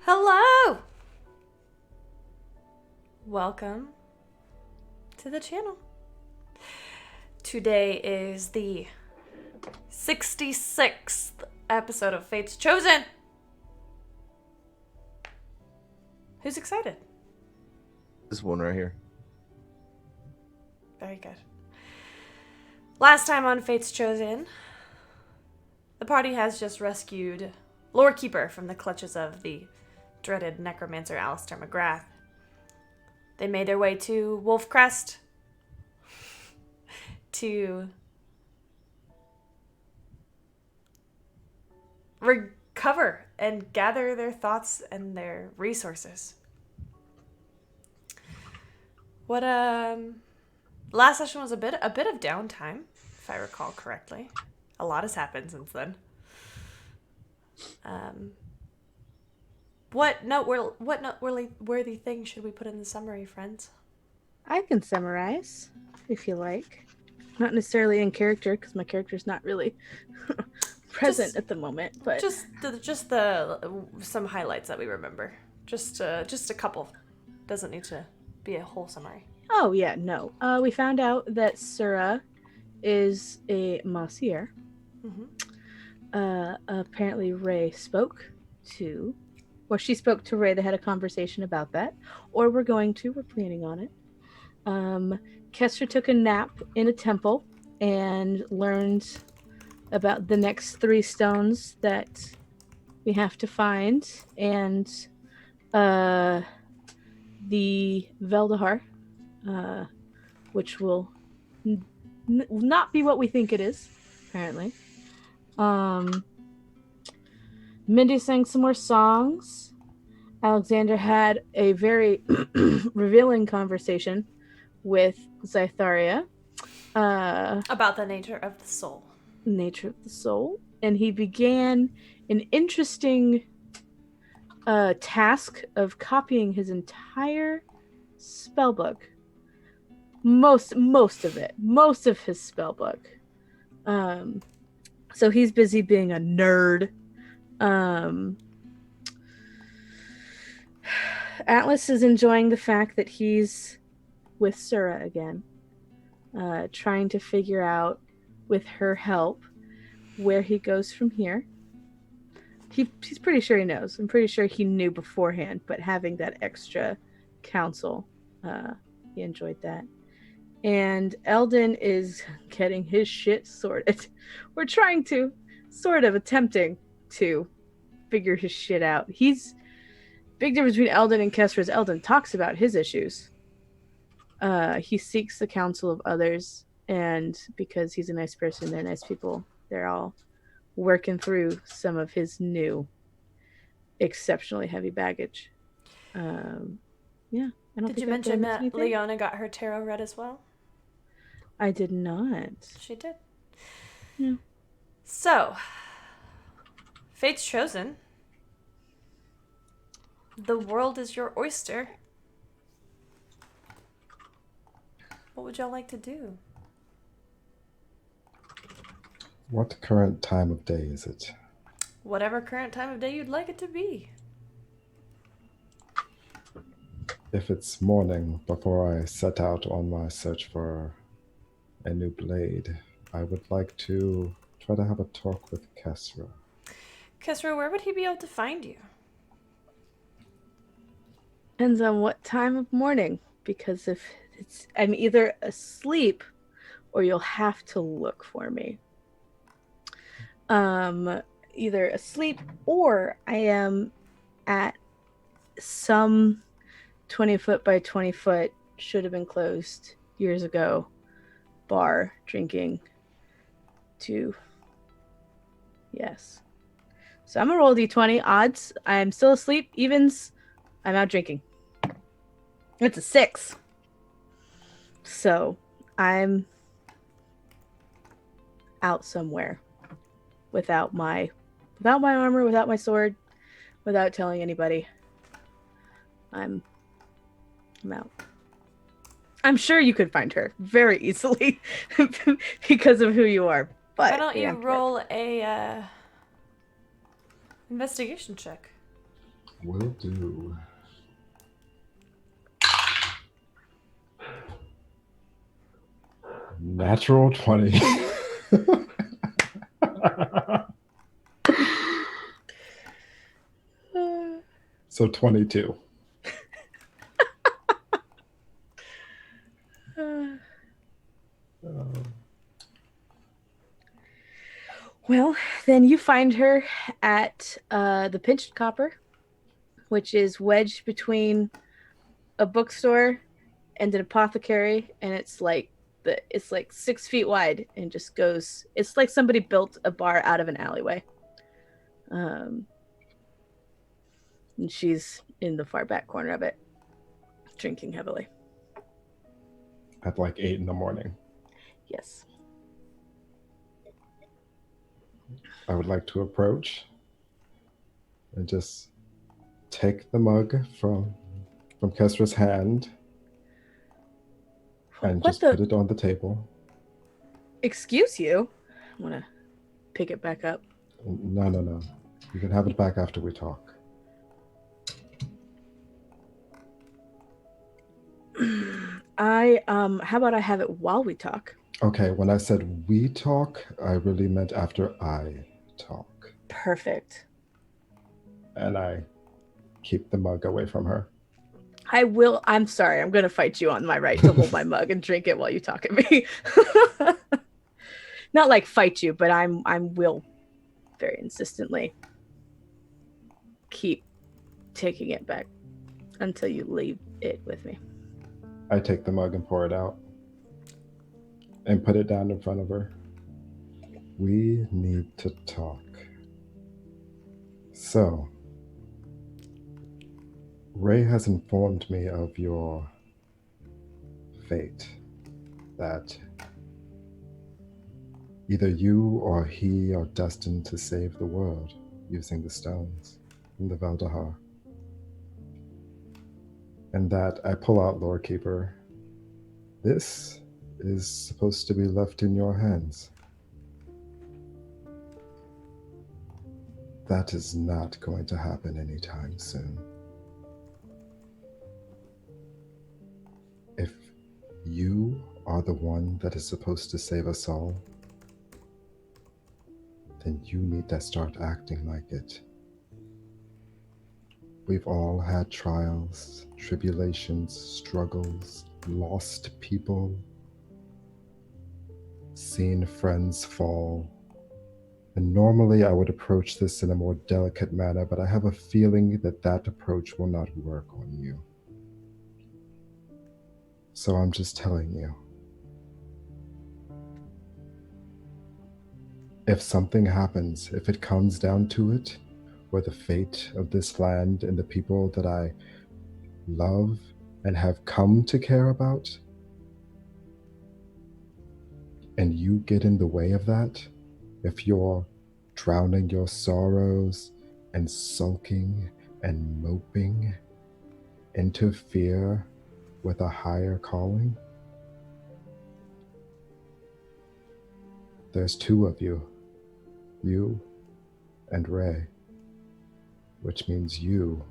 Hello! Welcome to the channel. Today is the 66th episode of Fate's Chosen. Who's excited? This one right here. Very good. Last time on Fate's Chosen, the party has just rescued Lorekeeper from the clutches of the dreaded necromancer Alistair McGrath. They made their way to Wolfcrest to recover and gather their thoughts and their resources. Last session was a bit of downtime, if I recall correctly. A lot has happened since then. What noteworthy thing should we put in the summary, friends? I can summarize, if you like. Not necessarily in character, because my character's not really present at the moment. But just some highlights that we remember. Just a couple. Doesn't need to be a whole summary. Oh yeah, no. We found out that Sura is a Massier. Mm-hmm. Apparently Ray spoke to she spoke to Ray. They had a conversation about that. Or we're planning on it. Kestra took a nap in a temple and learned about the next 3 stones that we have to find. And the Veldahar, which will not be what we think it is, apparently. Mindy sang some more songs. Alexander had a very revealing conversation with Zytharia. About the nature of the soul. Nature of the soul. And he began an interesting task of copying his entire spellbook. Most of his spellbook. So he's busy being a nerd. Atlas is enjoying the fact that he's with Sura again, trying to figure out, with her help, where he goes from here. He's pretty sure he knows. I'm pretty sure he knew beforehand, but having that extra counsel, he enjoyed that. And Eldon is getting his shit sorted. We're attempting to figure his shit out. Big difference between Eldon and Kessler is Eldon talks about his issues. He seeks the counsel of others, and because he's a nice person, they're nice people. They're all working through some of his new, exceptionally heavy baggage. Yeah. Did you mention that Leona got her tarot read as well? I did not. She did. Yeah. So, Fate's Chosen. The world is your oyster. What would y'all like to do? What current time of day is it? Whatever current time of day you'd like it to be. If it's morning, before I set out on my search for a new blade, I would like to try to have a talk with Kesra. Kesra, where would he be able to find you? Depends on what time of morning, because if I'm either asleep or you'll have to look for me. Either asleep or I am at some 20 foot by 20 foot, should have been closed years ago, bar drinking yes. So I'm gonna roll D20. Odds, I'm still asleep. Evens, I'm out drinking. It's a 6. So I'm out somewhere without my armor, without my sword, without telling anybody. I'm out. I'm sure you could find her very easily because of who you are. But why don't you roll a investigation check? Will do. Natural 20. So 22. Well, then you find her at the Pinched Copper, which is wedged between a bookstore and an apothecary, and it's like 6 feet wide and just goes. It's like somebody built a bar out of an alleyway. And she's in the far back corner of it, drinking heavily. At like 8 in the morning. Yes. I would like to approach and just take the mug from Kesra's hand and What just put it on the table. Excuse you? I want to pick it back up. No. You can have it back after we talk. How about I have it while we talk? Okay, when I said we talk, I really meant after I talk. Perfect. And I keep the mug away from her. I'm sorry. I'm going to fight you on my right to hold my mug and drink it while you talk at me. Not like fight you, but I will very insistently keep taking it back until you leave it with me. I take the mug and pour it out and put it down in front of her. We need to talk. So, Ray has informed me of your fate, that either you or he are destined to save the world using the stones from the Veldahar. And that I pull out Lord Keeper. This is supposed to be left in your hands. That is not going to happen anytime soon. If you are the one that is supposed to save us all, then you need to start acting like it. We've all had trials, tribulations, struggles, lost people, seen friends fall. And normally I would approach this in a more delicate manner, but I have a feeling that that approach will not work on you. So I'm just telling you. If something happens, if it comes down to it, where the fate of this land and the people that I love and have come to care about, and you get in the way of that, if you're drowning your sorrows and sulking and moping, interfere with a higher calling, there's two of you and Ray, which means you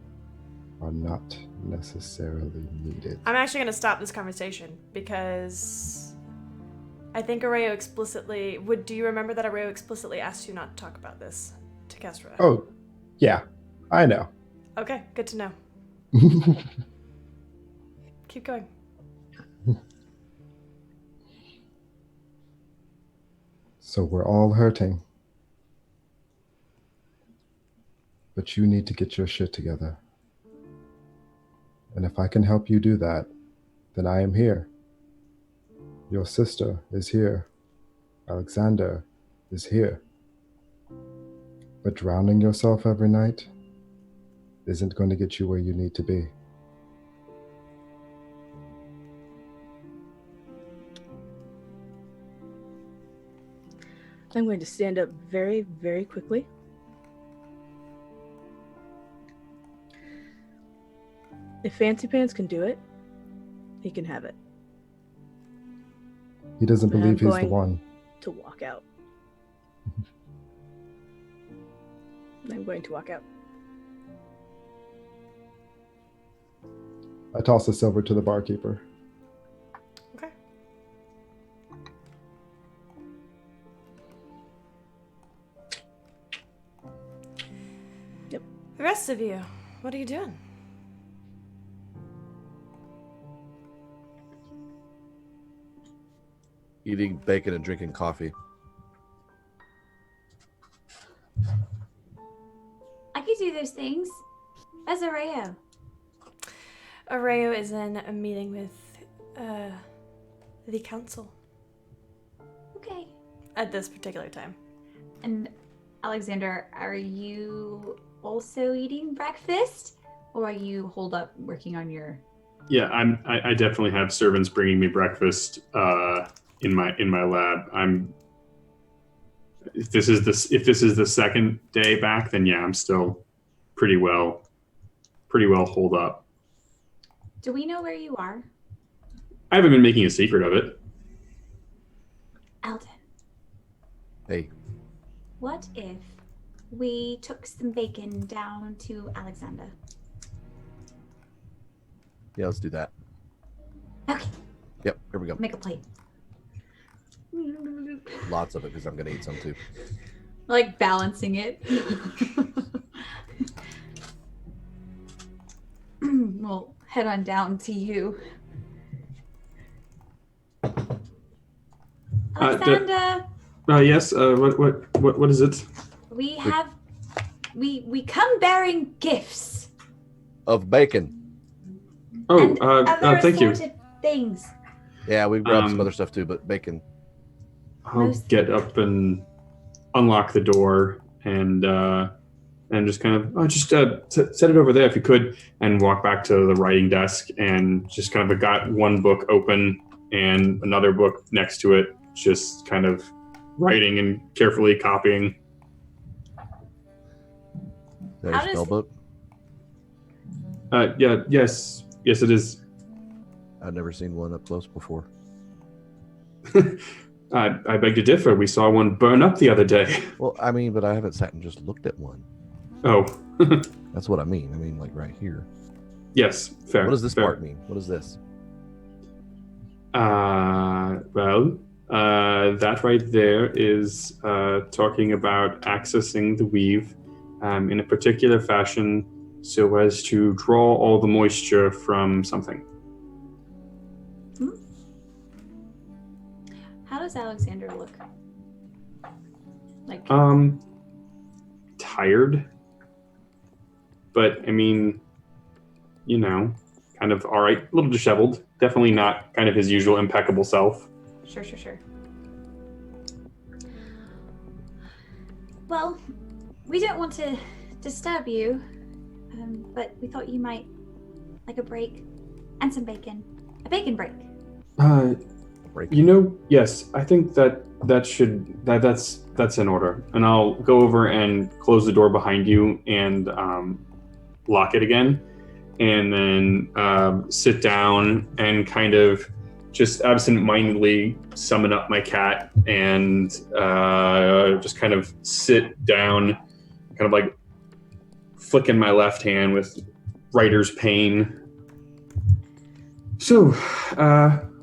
are not necessarily needed. I'm actually going to stop this conversation because I think Areo explicitly... Do you remember that Areo explicitly asked you not to talk about this to Kesra? Oh, yeah, I know. Okay, good to know. Keep going. So we're all hurting. But you need to get your shit together. And if I can help you do that, then I am here. Your sister is here. Alexander is here. But drowning yourself every night isn't going to get you where you need to be. I'm going to stand up very, very quickly. If Fancy Pants can do it, he can have it. He doesn't And believe I'm he's the going one. To walk out. I'm going to walk out. I toss the silver to the barkeeper. Okay. Yep. The rest of you, what are you doing? Eating bacon and drinking coffee. I could do those things. As a Rayo. Areo is in a meeting with the council Okay. at this particular time. And Alexander, are you also eating breakfast? Or are you holed up working on your... Yeah, I definitely have servants bringing me breakfast in my lab. If this is the second day back, then yeah, I'm still pretty well holed up. Do we know where you are? I haven't been making a secret of it. Alden, Hey, what if we took some bacon down to Alexander? yeah, let's do that. Okay, Yep, here we go. make a plate. Lots of it because I'm gonna eat some too. Like balancing it. We'll head on down to you. Alexander, Yes. What is it? we come bearing gifts. Of bacon. Oh, and other thank you. assorted things. Yeah, we grabbed some Um, other stuff too, but bacon. I'll get up and unlock the door and just kind of set it over there if you could, and walk back to the writing desk and just kind of got one book open and another book next to it, just kind of writing and carefully copying. There's How a does- spell book. Yes, it is. I've never seen one up close before. I beg to differ. We saw one burn up the other day. Well, I mean, but I haven't sat and just looked at one. Oh, That's what I mean. I mean, like right here. yes, fair. What does this fair. part mean? What is this? That right there is talking about accessing the weave in a particular fashion so as to draw all the moisture from something. How does Alexander look? Like, Tired. But, I mean, kind of all right, a little disheveled. Definitely not kind of his usual impeccable self. Sure. Well, we don't want to disturb you, but we thought you might like a break and some bacon. A bacon break. Break. Yes, I think that's in order. And I'll go over and close the door behind you and lock it again, and then sit down and kind of just absent-mindedly summon up my cat and just kind of sit down, kind of like flicking my left hand with writer's pain. So,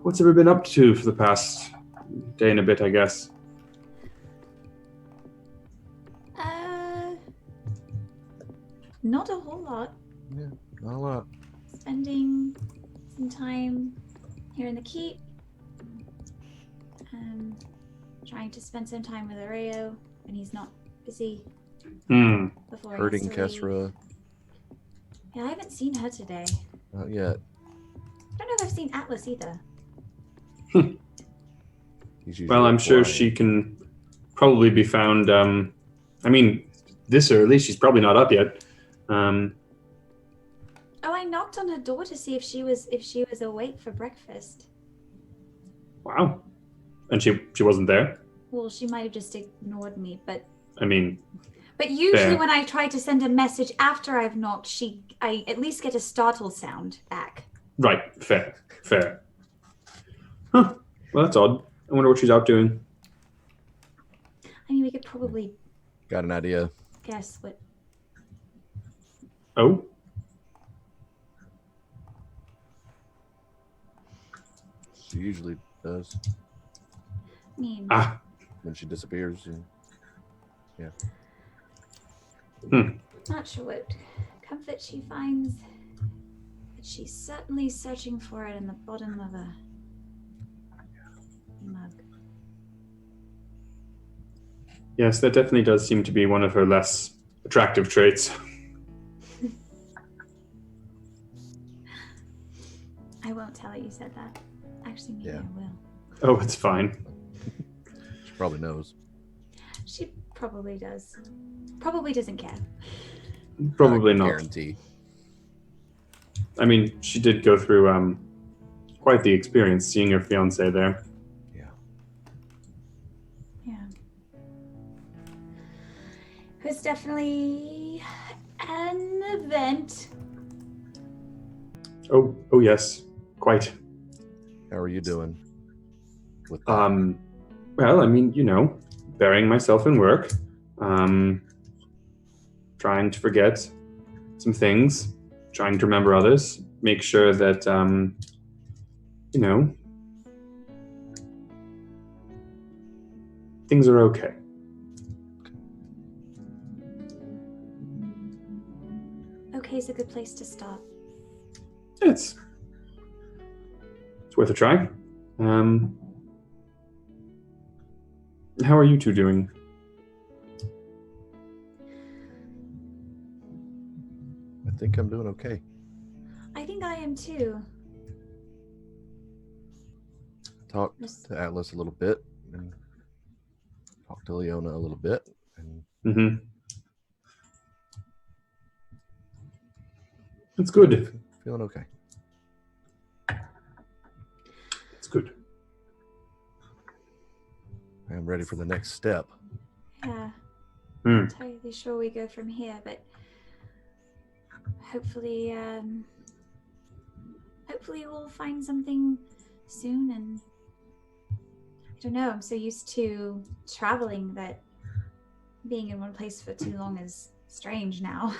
what's ever been up to for the past day and a bit, I guess? Not a whole lot. Yeah, not a lot. Spending some time here in the keep. Trying to spend some time with Areo when he's not busy before Hurting he has to leave. Kesra. Yeah, I haven't seen her today. Not yet. I don't know if I've seen Atlas either. He's usually Well, I'm sure flying. she can probably be found. I mean, this early, she's probably not up yet. Oh, I knocked on her door to see if she was awake for breakfast. Wow. And she wasn't there? Well, she might have just ignored me, but I mean, usually Fair. when I try to send a message after I've knocked, I at least get a startle sound back. right, fair. Huh. Well, that's odd. I wonder what she's out doing. I mean, we could probably Got an idea. guess what. Oh? usually does I mean, when she disappears. not sure what comfort she finds, but she's certainly searching for it in the bottom of a mug. Yes, that definitely does seem to be one of her less attractive traits. I won't tell her you said that. Actually, maybe Yeah. I will. Oh, it's fine. She probably knows. She probably does. Probably doesn't care. Probably Not a not. guarantee. I mean, she did go through quite the experience seeing her fiance there. Yeah. Yeah. It was definitely an event. Oh yes, quite. How are you doing with that? Well, I mean, burying myself in work, trying to forget some things, trying to remember others, make sure that, things are okay. Okay is a good place to stop. It's worth a try. How are you two doing? I think I'm doing okay. I think I am too. Talked to Atlas a little bit, and talked to Leona a little bit, and Mm-hmm. That's good. feeling okay. It's good. I am ready for the next step. Yeah. Hmm. Not entirely sure we go from here, but hopefully we'll find something soon. And I don't know, I'm so used to traveling that being in one place for too long is strange now.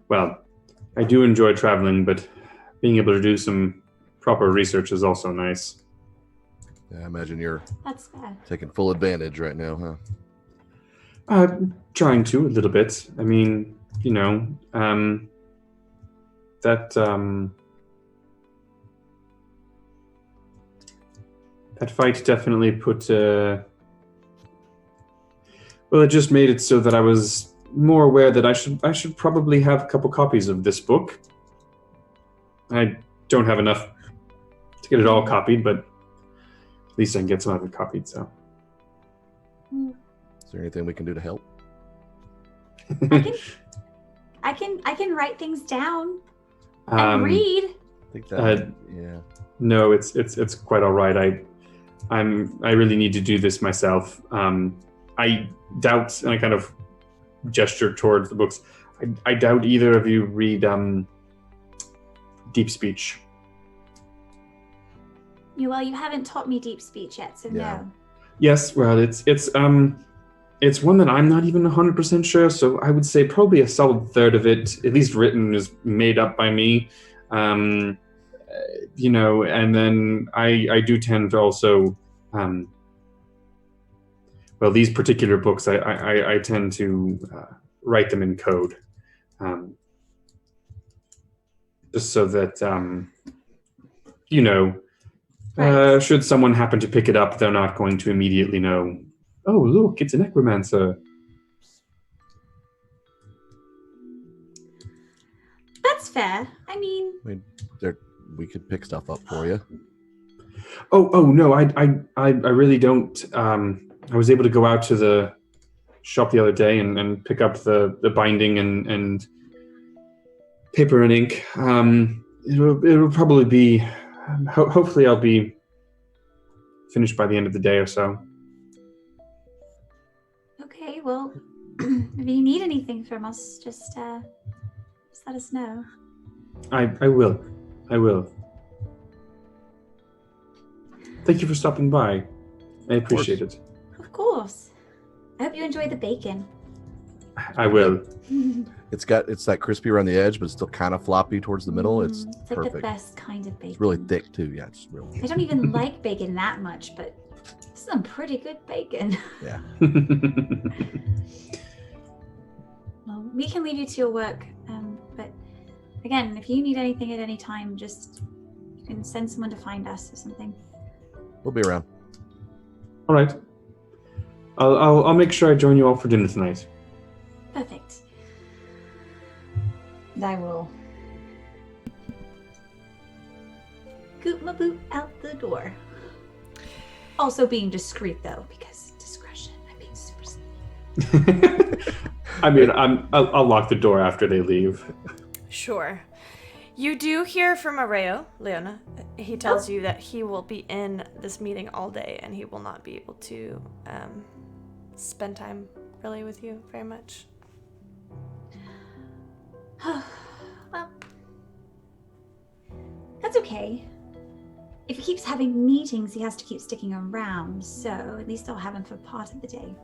Well, I do enjoy traveling, but being able to do some proper research is also nice. Yeah, I imagine you're That's fair. taking full advantage right now, huh? Trying to a little bit. I mean, that fight definitely put. Well, it just made it so that I was more aware that I should probably have a couple copies of this book. I don't have enough to get it all copied, but at least I can get some of it copied. So. Is there anything we can do to help? I can write things down Um, and read. I think that, yeah. No, it's quite all right. I really need to do this myself. I doubt, and I kind of gestured towards the books. I doubt either of you read Deep Speech. Well, you haven't taught me deep speech yet, so Yeah. no. Yes, well, it's one that I'm not even 100% sure. So I would say probably a solid third of it, at least written, is made up by me. And then I do tend to also. Well, these particular books, I tend to write them in code, just so that Right. should someone happen to pick it up, they're not going to immediately know. Oh, look, it's a necromancer. That's fair. I mean, We could pick stuff up for you. Oh no, I really don't. I was able to go out to the shop the other day and pick up the binding and paper and ink. It'll probably be. Hopefully, I'll be finished by the end of the day or so. okay, well, if you need anything from us, just let us know. I will. Thank you for stopping by. I appreciate it. Of course. I hope you enjoy the bacon. I will. It's that crispy around the edge, but it's still kind of floppy towards the middle. It's like perfect. the best kind of bacon. It's really thick too. Yeah, it's real. I don't even like bacon that much, but this is some pretty good bacon. Yeah. Well, we can leave you to your work, but again, if you need anything at any time, just you can send someone to find us or something. We'll be around. All right. I'll make sure I join you all for dinner tonight. Perfect. And I will goot my boot out the door. Also being discreet though, because discretion. I'm being super sneaky. I mean, I'll lock the door after they leave. Sure. You do hear from Areo, Leona. He tells you that he will be in this meeting all day and he will not be able to spend time really with you very much. Well, that's okay. If he keeps having meetings, he has to keep sticking around, so at least I'll have him for part of the day.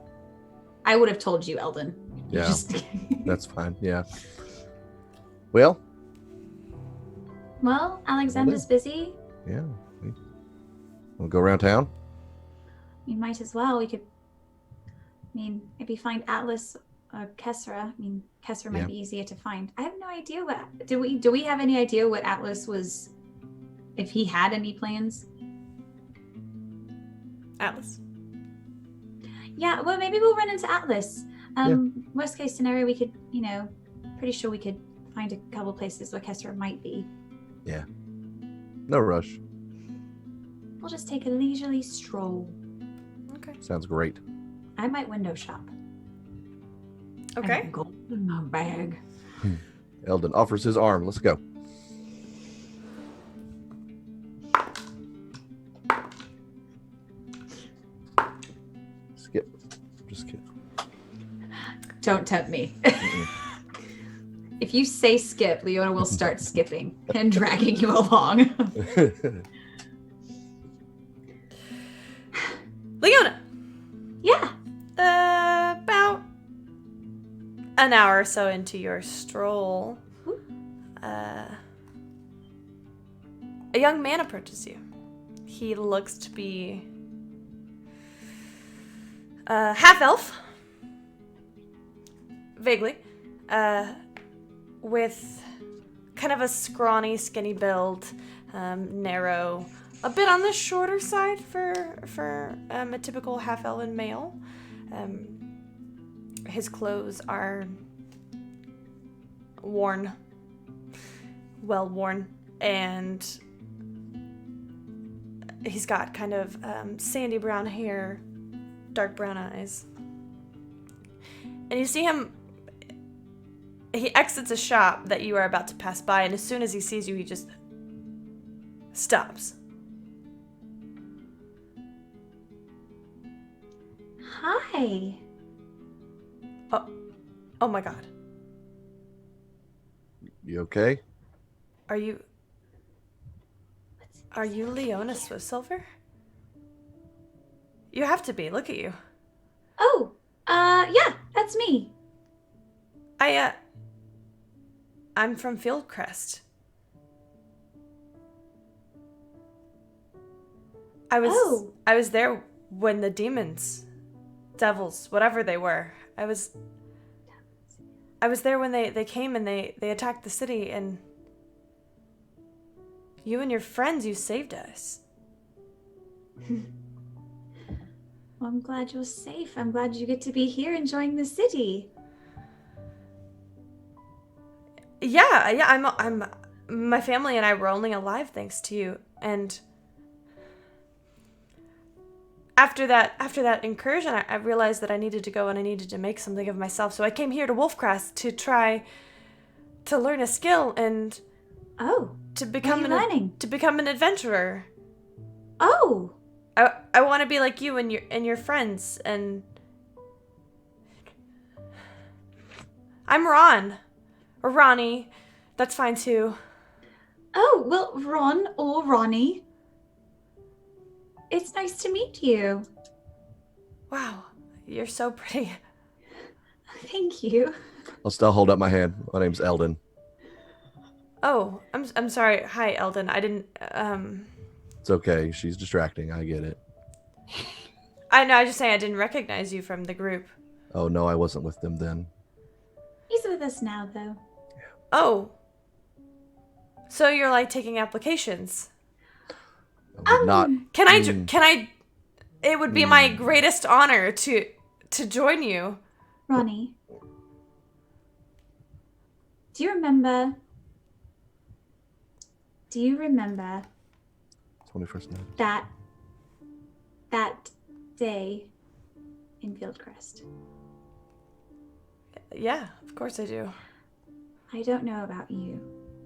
I would have told you, Eldon. Yeah, that's fine. Yeah. Well, Alexander's busy. yeah. We'll go around town. We might as well. We could, maybe find Atlas or Kessera. Kessera might be easier to find. I have no idea what. Do we have any idea what Atlas was? If he had any plans? Atlas. Yeah, well, maybe we'll run into Atlas. Worst case scenario, we could, pretty sure we could find a couple places where Kessera might be. Yeah. No rush. We'll just take a leisurely stroll. Okay. Sounds great. I might window shop. Okay. Gold in my bag. Eldon offers his arm. Let's go. Skip. Just skip. Don't tempt me. If you say skip, Leona will start skipping and dragging you along. Leona! Yeah. About an hour or so into your stroll, a young man approaches you. He looks to be half-elf, vaguely, with kind of a scrawny, skinny build, narrow, a bit on the shorter side for a typical half-elven male. His clothes are worn, well worn, and he's got kind of sandy brown hair, dark brown eyes. And you see him, he exits a shop that you are about to pass by, and as soon as he sees you, he just stops. Hi. Oh my god. You okay? Are you Leona Swiftsilver? You have to be. Look at you. Oh, yeah, that's me. I'm from Fieldcrest. I was there when the demons, devils, whatever they were. I was there when they came and they attacked the city, and you and your friends, you saved us. Well, I'm glad you're safe. I'm glad you get to be here enjoying the city. Yeah, I'm my family and I were only alive thanks to you. And after that incursion, I realized that I needed to go and I needed to make something of myself. So I came here to Wolfcrest to try to learn a skill and to become an adventurer. Oh. I want to be like you and your friends, and I'm Ron. Or Ronnie. That's fine too. Oh, well, Ron or Ronnie. It's nice to meet you. Wow, you're so pretty. Thank you. I'll still hold up my hand. My name's Eldon. Oh, I'm sorry. Hi, Eldon. I didn't. It's okay. She's distracting. I get it. I know. I just saying I didn't recognize you from the group. Oh, no, I wasn't with them then. He's with us now, though. Oh. So you're like taking applications. I would not. Can I? It would be my greatest honor to join you. Ronnie, do you remember 21st night. that day in Fieldcrest? Yeah, of course I do. I don't know about you,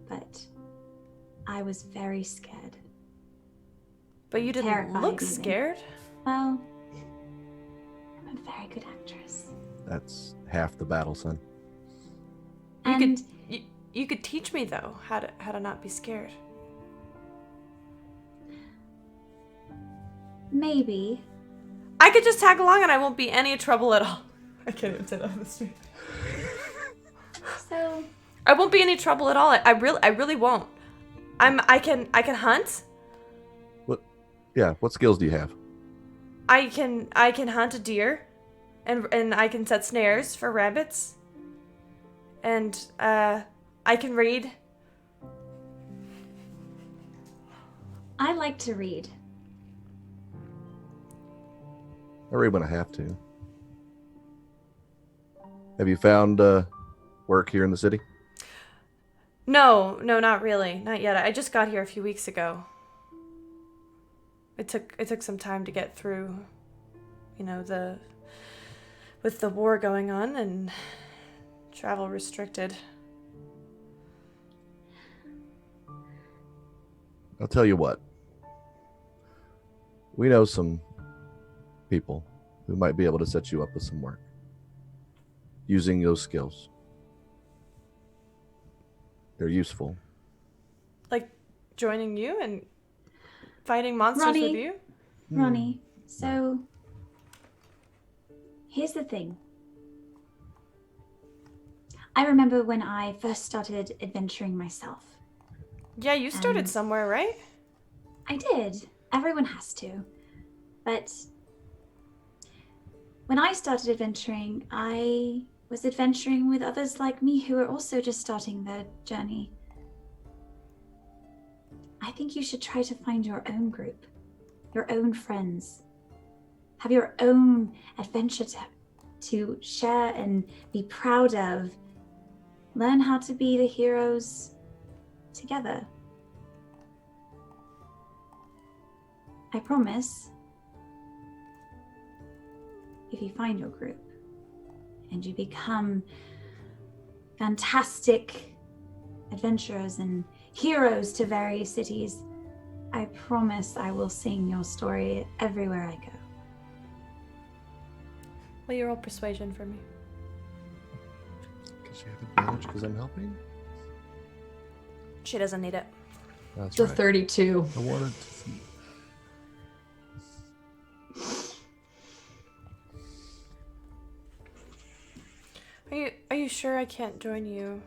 but I was very scared. But you didn't Terrified look even. scared. Well, I'm a very good actress. That's half the battle, son. And You could teach me though how to not be scared. maybe I could just tag along and I won't be any trouble at all. I can't even say that on the street. so. I won't be any trouble at all. I really won't. I can hunt. What? Yeah. What skills do you have? I can hunt a deer, and I can set snares for rabbits. And I can read. I like to read. I read when I have to. Have you found work here in the city? No, not really, not yet. I just got here a few weeks ago. It took some time to get through, with the war going on and travel restricted. I'll tell you what. We know some people who might be able to set you up with some work using those skills. They're useful. Like joining you and fighting monsters with you? Ronnie, so here's the thing. I remember when I first started adventuring myself. Yeah, you started And- somewhere, right? I did. Everyone has to. But when I started adventuring, I was adventuring with others like me who are also just starting their journey. I think you should try to find your own group, your own friends. Have your own adventure to share and be proud of. Learn how to be the heroes together. I promise, if you find your group and you become fantastic adventurers and heroes to various cities, I promise I will sing your story everywhere I go. Well, you roll persuasion for me. Does she have advantage because I'm helping? She doesn't need it. That's It's a right. 32. I wanted to see. Are you sure I can't join you?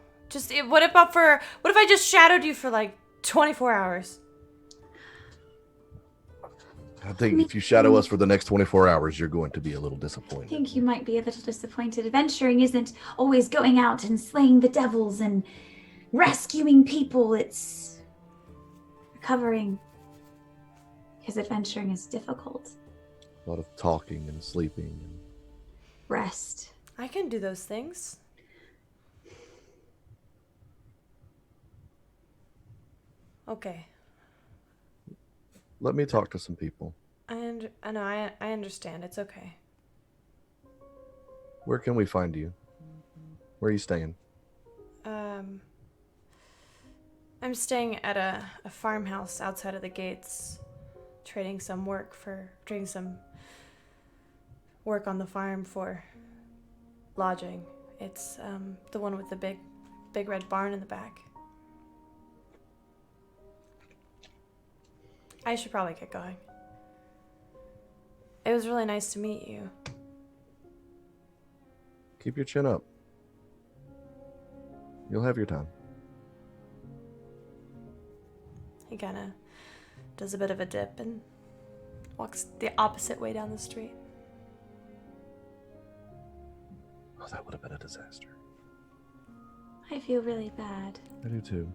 What if I just shadowed you for like 24 hours? I think if you shadow us for the next 24 hours, you're going to be a little I disappointed. think you might be a little disappointed. Adventuring isn't always going out and slaying the devils and rescuing people. It's recovering. Because adventuring is difficult. A lot of talking and sleeping. Rest. I can do those things. Okay. Let me talk to some people. I know. I understand. It's okay. Where can we find you? Where are you staying? I'm staying at a farmhouse outside of the gates, trading some work on the farm for lodging. It's the one with the big red barn in the back. I should probably get going. It was really nice to meet you. Keep your chin up. You'll have your time. He kind of does a bit of a dip and walks the opposite way down the street. Oh, that would have been a disaster. I feel really bad. I do too.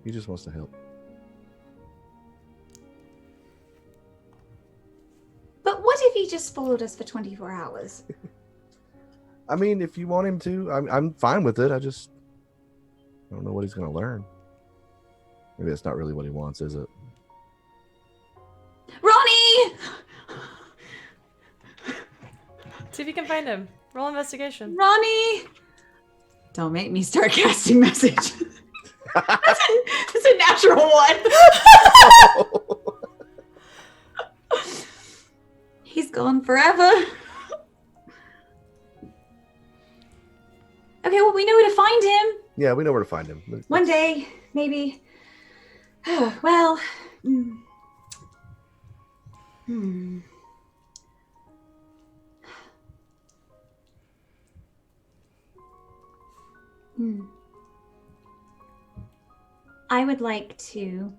He just wants to help. But what if he just followed us for 24 hours? I mean, if you want him to, I'm fine with it. I don't know what he's going to learn. Maybe that's not really what he wants, is it? Ronnie! See if you can find him. Roll investigation. Ronnie! Don't make me start casting message. That's a natural one. He's gone forever. Okay, well, we know where to find him. Yeah, we know where to find him. One day, maybe. Well. I would like to.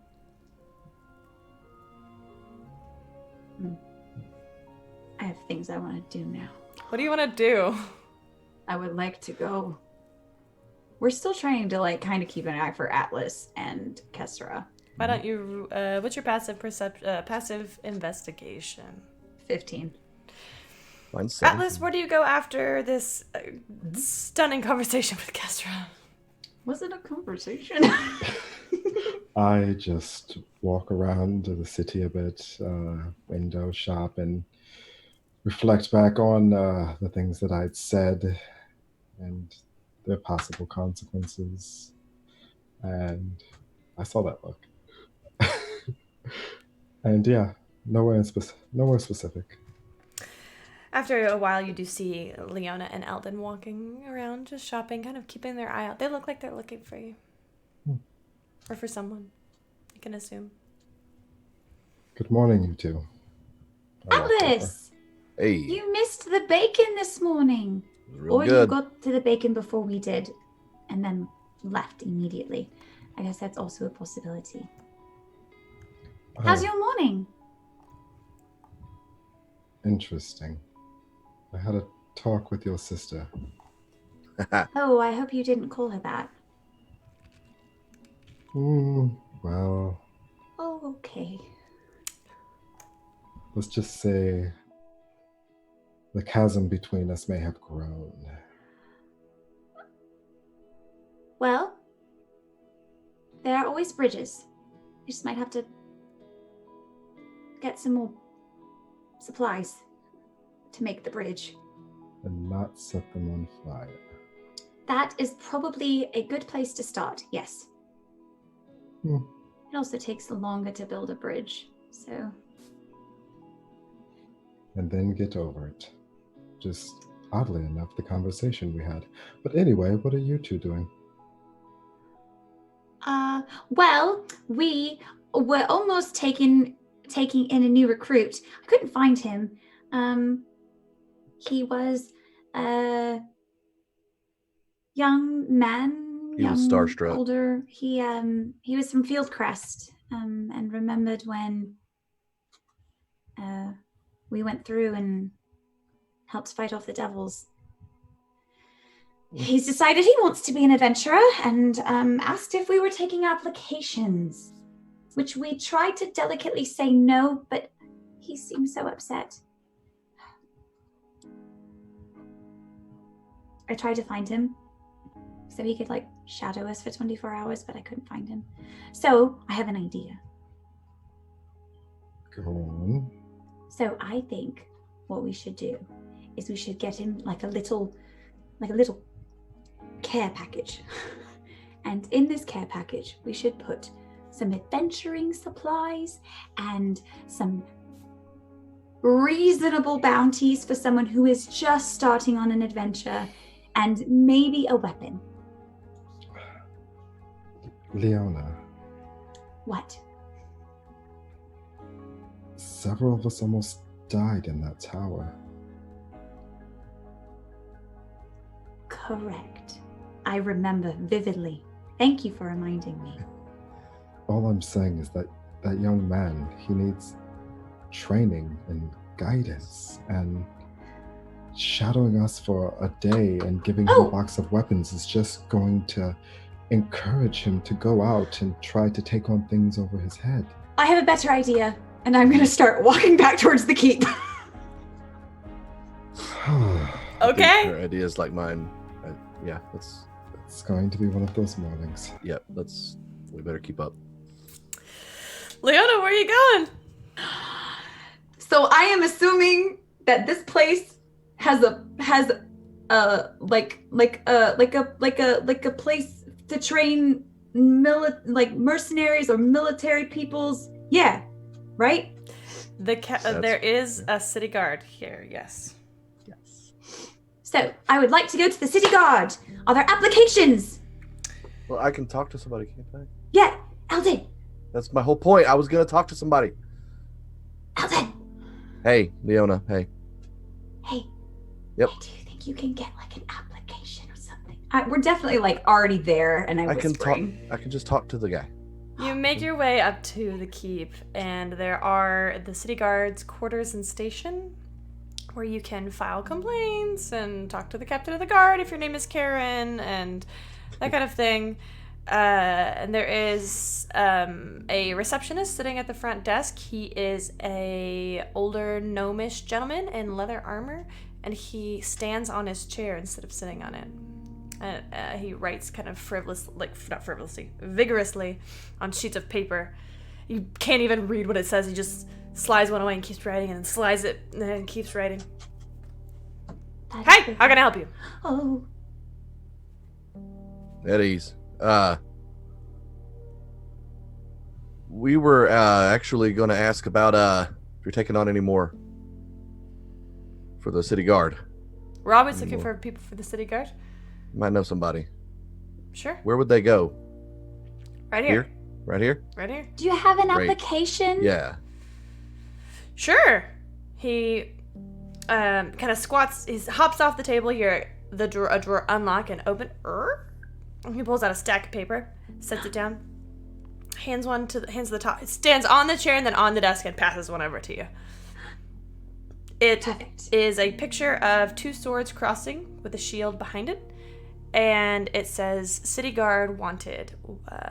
I have things I want to do now. What do you want to do? I would like to go. We're still trying to like kind of keep an eye for Atlas and Kesra. Why don't you? What's your passive investigation? 15. Mine's Atlas, where do you go after this stunning conversation with Kestra? Was it a conversation? I just walk around to the city a bit, window shop, and reflect back on the things that I'd said and their possible consequences. And I saw that look. And yeah, nowhere specific. After a while, you do see Leona and Eldon walking around, just shopping, kind of keeping their eye out. They look like they're looking for you. Or for someone, you can assume. Good morning, you two. I walked over. Atlas! Hey, You missed the bacon this morning. it was real Or good. you got to the bacon before we did and then left immediately. I guess that's also a possibility. How's Oh, your morning? interesting. I had a talk with your sister. Oh, I hope you didn't call her that. Well, Oh, okay. let's just say the chasm between us may have grown. Well, there are always bridges. You just might have to get some more supplies to make the bridge. And not set them on fire. That is probably a good place to start, yes. Hmm. It also takes longer to build a bridge, so... And then get over it. Just oddly enough, the conversation we had. But anyway, what are you two doing? Well, we were almost taking in a new recruit. I couldn't find him. He was a young man. He was starstruck. Older. He was from Fieldcrest, and remembered when we went through and helped fight off the devils. He's decided he wants to be an adventurer and asked if we were taking applications, which we tried to delicately say no, but he seemed so upset. I tried to find him so he could like shadow us for 24 hours, but I couldn't find him. So I have an idea. Go on. So I think what we should do is we should get him like a little care package. And in this care package, we should put some adventuring supplies and some reasonable bounties for someone who is just starting on an adventure, and maybe a weapon. Leona, What? several of us almost died in that tower. Correct. I remember vividly. Thank you for reminding me. All I'm saying is that that young man, he needs training and guidance, and shadowing us for a day and giving him a box of weapons is just going to encourage him to go out and try to take on things over his head. I have a better idea, and I'm gonna start walking back towards the keep. I think Okay. your ideas like mine. Yeah, It's going to be one of those mornings. we better keep up. Leona, where are you going? So I am assuming that this place has a place to train mercenaries or military peoples. Yeah, right? There is a city guard here, yes. So I would like to go to the city guard. Are there applications? Well, I can talk to somebody, can't I? Yeah, Eldon. That's my whole point. I was gonna talk to somebody. Eldon. Hey, Leona. Hey. Hey. Yep. Hey, do you think you can get like an application or something? We're definitely like already there, and I can talk. whispering. I can just talk to the guy. You make your way up to the keep, and there are the city guard's quarters and station, where you can file complaints and talk to the captain of the guard if your name is Karen, and that kind of thing. And there is a receptionist sitting at the front desk. He is a older gnomish gentleman in leather armor, and he stands on his chair instead of sitting on it. And he writes kind of vigorously on sheets of paper. You can't even read what it says. He just slides one away and keeps writing, and then slides it and then keeps writing. Hey, how can I help you? Oh. At ease. We were actually going to ask about if you're taking on any more for the city guard. We're always looking for people for the city guard. You might know somebody. Sure. Where would they go? Right here. Right here? Right here. Do you have an Great. application? Yeah. Sure. He kind of squats. He hops off the table. Here, a drawer unlock and open. He pulls out a stack of paper, sets it down, hands the top. It stands on the chair and then on the desk and passes one over to you. It Perfect. is a picture of two swords crossing with a shield behind it, and it says "City Guard wanted,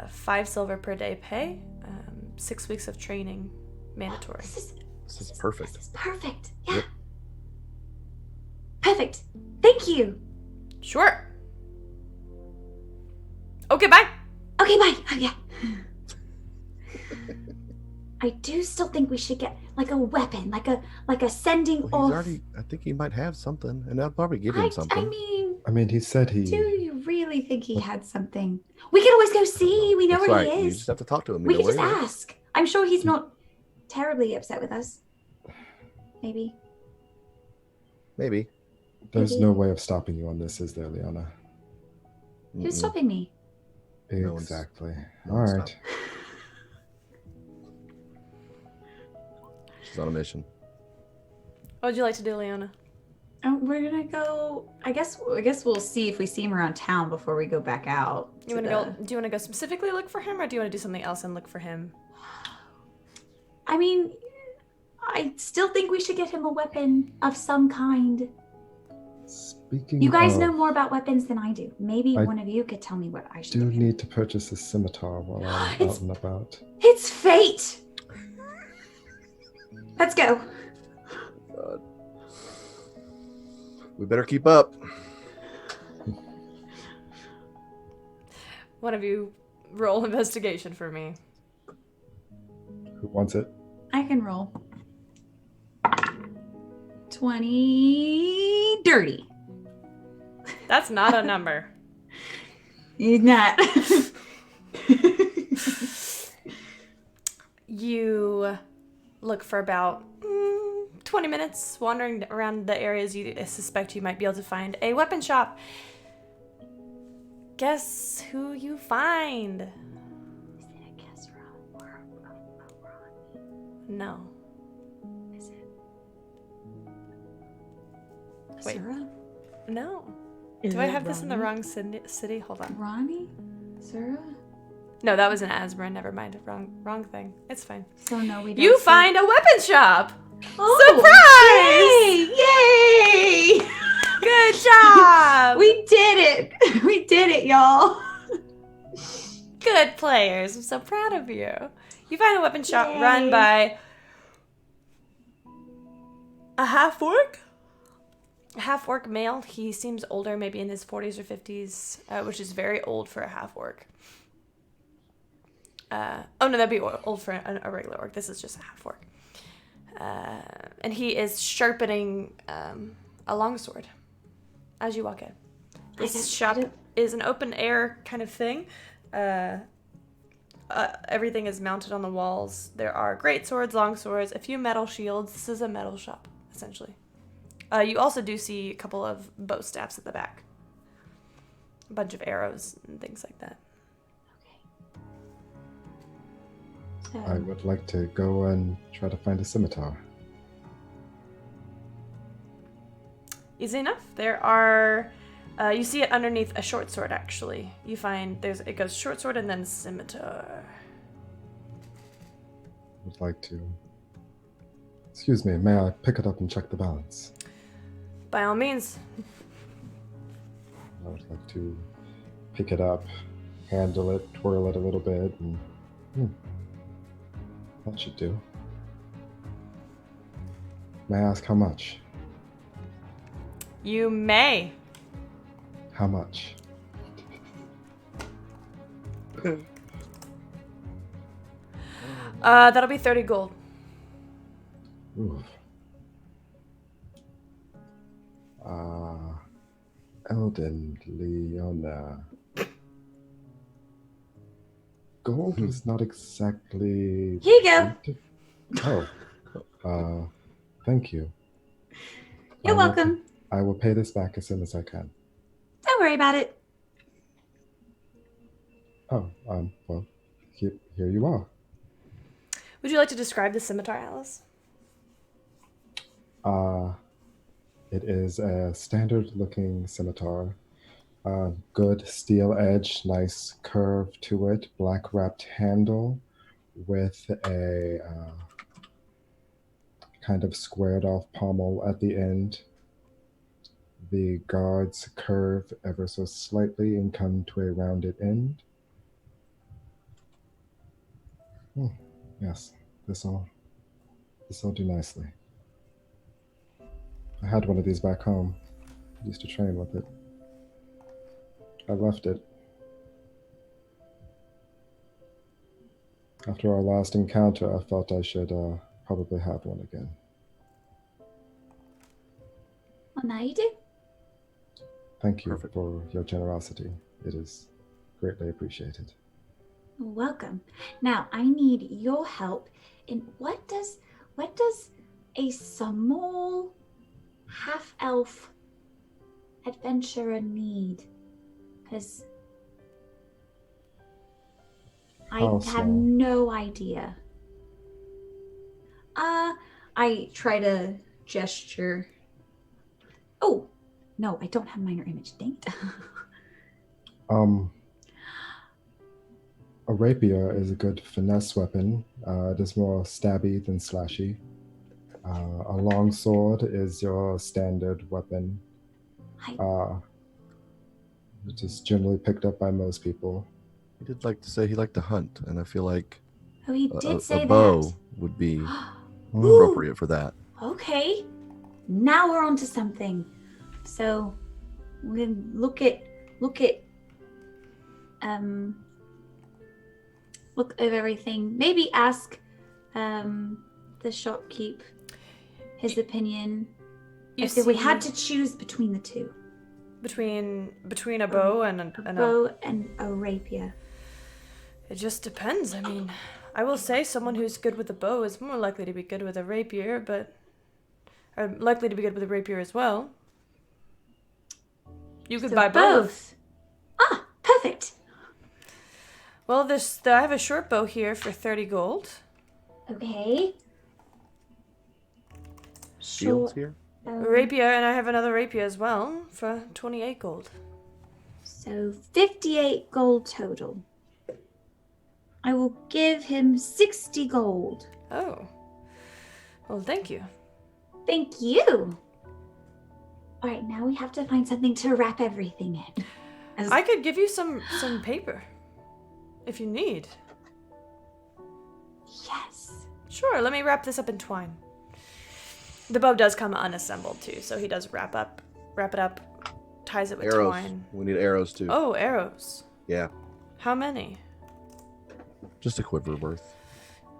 5 silver per day pay, 6 weeks of training, mandatory." This is perfect. This is perfect. Yeah. Yep. Perfect. Thank you. Sure. Okay, bye. Okay, bye. Oh, yeah. I do still think we should get like a weapon, like a sending Well, off. I think he might have something, and I'll probably give him something. I mean, he said he... do you really think he had something? We could always go see. We know That's where right. he You is. just have to talk to him. We you could know just where he is. ask. I'm sure he's not terribly upset with us. Maybe. Maybe. There's no way of stopping you on this, is there, Leona? Who's Mm-mm. stopping me? No one's- Exactly. no All one's right. She's on a mission. What would you like to do, Leona? We're gonna go. I guess we'll see if we see him around town before we go back out. Do you want to go specifically look for him, or do you want to do something else and look for him? I mean, I still think we should get him a weapon of some kind. Speaking You guys of, know more about weapons than I do. Maybe I one of you could tell me what I should do do. need to purchase a scimitar while I'm It's- out and about. It's fate. Let's go. God. We better keep up. One of you roll investigation for me. Who wants it? I can roll. 20 dirty. That's not a number. He's not. You look for about 20 minutes wandering around the areas you suspect you might be able to find a weapon shop. Guess who you find? Is it a Kesra or a Ronnie? No. Is it Wait. Sarah? No. Is Do I it have this in the Ronnie? wrong city? Hold on. Ronnie? Zura? No, that was in Asbury. Never mind. Wrong thing. It's fine. So no, we don't. You see- find a weapon shop. Oh, Surprise! Yay! Good job. We did it! We did it, y'all! Good players. I'm so proud of you. You find a weapon shop Yay. run by a half-orc? A half-orc male. He seems older, maybe in his 40s or 50s, which is very old for a half-orc. Oh no, that'd be old for a regular orc. This is just a half-orc. And he is sharpening a longsword as you walk in. This shop is an open-air kind of thing. Everything is mounted on the walls. There are great swords, long swords, a few metal shields. This is a metal shop, essentially. You also do see a couple of bow staffs at the back. A bunch of arrows and things like that. So, I would like to go and try to find a scimitar. Easy enough. There are... you see it underneath a short sword, actually. You find it goes short sword and then scimitar. Would like to... Excuse me, may I pick it up and check the balance? By all means. I would like to pick it up, handle it, twirl it a little bit, and... that should do. May I ask how much? You may. How much? That'll be 30 gold. Oof. Elden Leona. Gold is not exactly... Here you go. Oh. Thank you. You're welcome. I will pay this back as soon as I can. Don't worry about it. Oh, well, here you are. Would you like to describe the scimitar, Alice? It is a standard-looking scimitar. Good steel edge, nice curve to it, black-wrapped handle with a kind of squared-off pommel at the end. The guards curve ever so slightly and come to a rounded end. Yes, this'll do nicely. I had one of these back home. I used to train with it. I left it. After our last encounter, I felt I should probably have one again. Well, now you do. Thank you Perfect. for your generosity. It is greatly appreciated. Welcome. Now I need your help in what does a small half-elf adventurer need? Because I How have small? no idea. I try to gesture. Oh, no, I don't have minor image. Dang it. A rapier is a good finesse weapon. It is more stabby than slashy. A long sword is your standard weapon, which is generally picked up by most people. He did like to say he liked to hunt, and I feel like Oh, he did say a bow that. would be Ooh. appropriate for that. Okay, now we're on to something. So we look over everything. Maybe ask the shopkeep his opinion. If we had to choose between the two, between a bow and a bow and a rapier. It just depends. I mean, I will say someone who's good with a bow is more likely to be good with a rapier, but are likely to be good with a rapier as well. You could So buy both. Ah, perfect. Well, I have a short bow here for 30 gold. Okay. Shields here? Rapier, and I have another rapier as well for 28 gold. So 58 gold total. I will give him 60 gold. Oh. Well, thank you. Thank you. All right, now we have to find something to wrap everything in. I could give you some paper if you need. Yes. Sure, let me wrap this up in twine. The bow does come unassembled too, so he does wrap it up, ties it with Arrows. twine. We need arrows too. Oh, arrows. Yeah. How many? Just a quiver worth.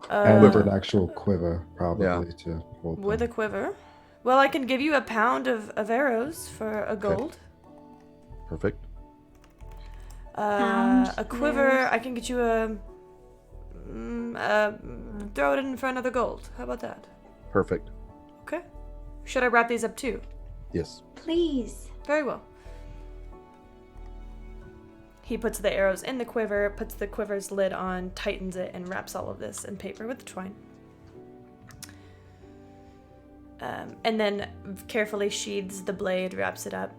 And with an actual quiver, probably, Yeah. to hold With them. a quiver? Well, I can give you a pound of arrows for a gold. Perfect. Pound A quiver, arrows. I can get you throw it in for another gold. How about that? Perfect. Okay. Should I wrap these up too? Yes. Please. Very well. He puts the arrows in the quiver, puts the quiver's lid on, tightens it, and wraps all of this in paper with the twine. And then carefully sheathes the blade, wraps it up,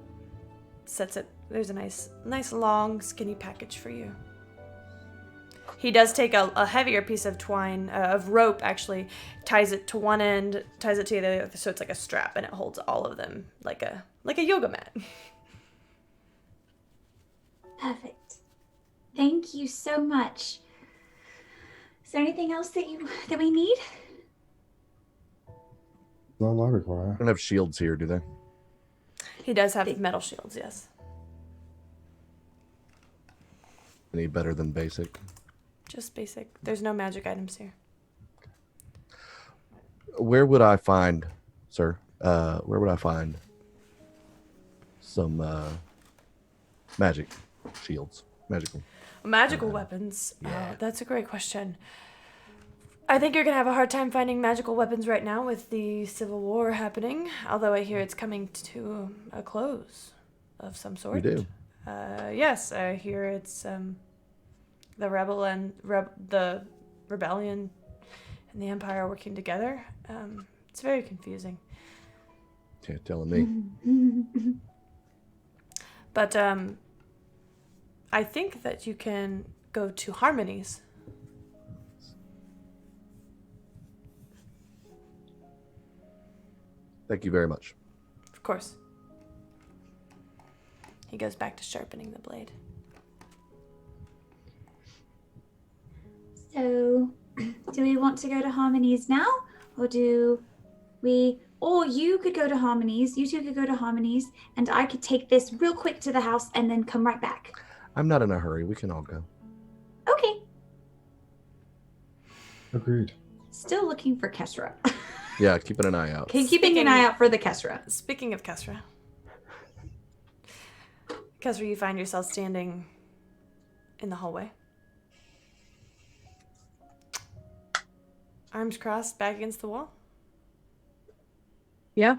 sets it. There's a nice long, skinny package for you. He does take a heavier piece of twine, of rope actually, ties it to one end, ties it to the other, so it's like a strap, and it holds all of them like a yoga mat. Perfect. Thank you so much. Is there anything else that we need? That's all I require. I don't have shields here, do they? He does have metal shields, yes. Any better than basic? Just basic. There's no magic items here. Where would I find, sir? Where would I find some magic shields? Magical weapons. Yeah. Oh, that's a great question. I think you're going to have a hard time finding magical weapons right now with the Civil War happening, although I hear it's coming to a close of some sort. We do. Yes, I hear it's the rebel and the rebellion and the Empire working together. It's very confusing. Yeah, telling me. But I think that you can go to Harmony's. Thank you very much. Of course. He goes back to sharpening the blade. So, do we want to go to Harmony's now? Or do we... Or you could go to Harmony's, you two could go to Harmony's, and I could take this real quick to the house and then come right back. I'm not in a hurry. We can all go. Okay. Agreed. Still looking for Kesra. Yeah, keeping an eye out. Keeping an eye out for the Kesra. Speaking of Kesra. Kesra, you find yourself standing in the hallway. Arms crossed, back against the wall. Yeah.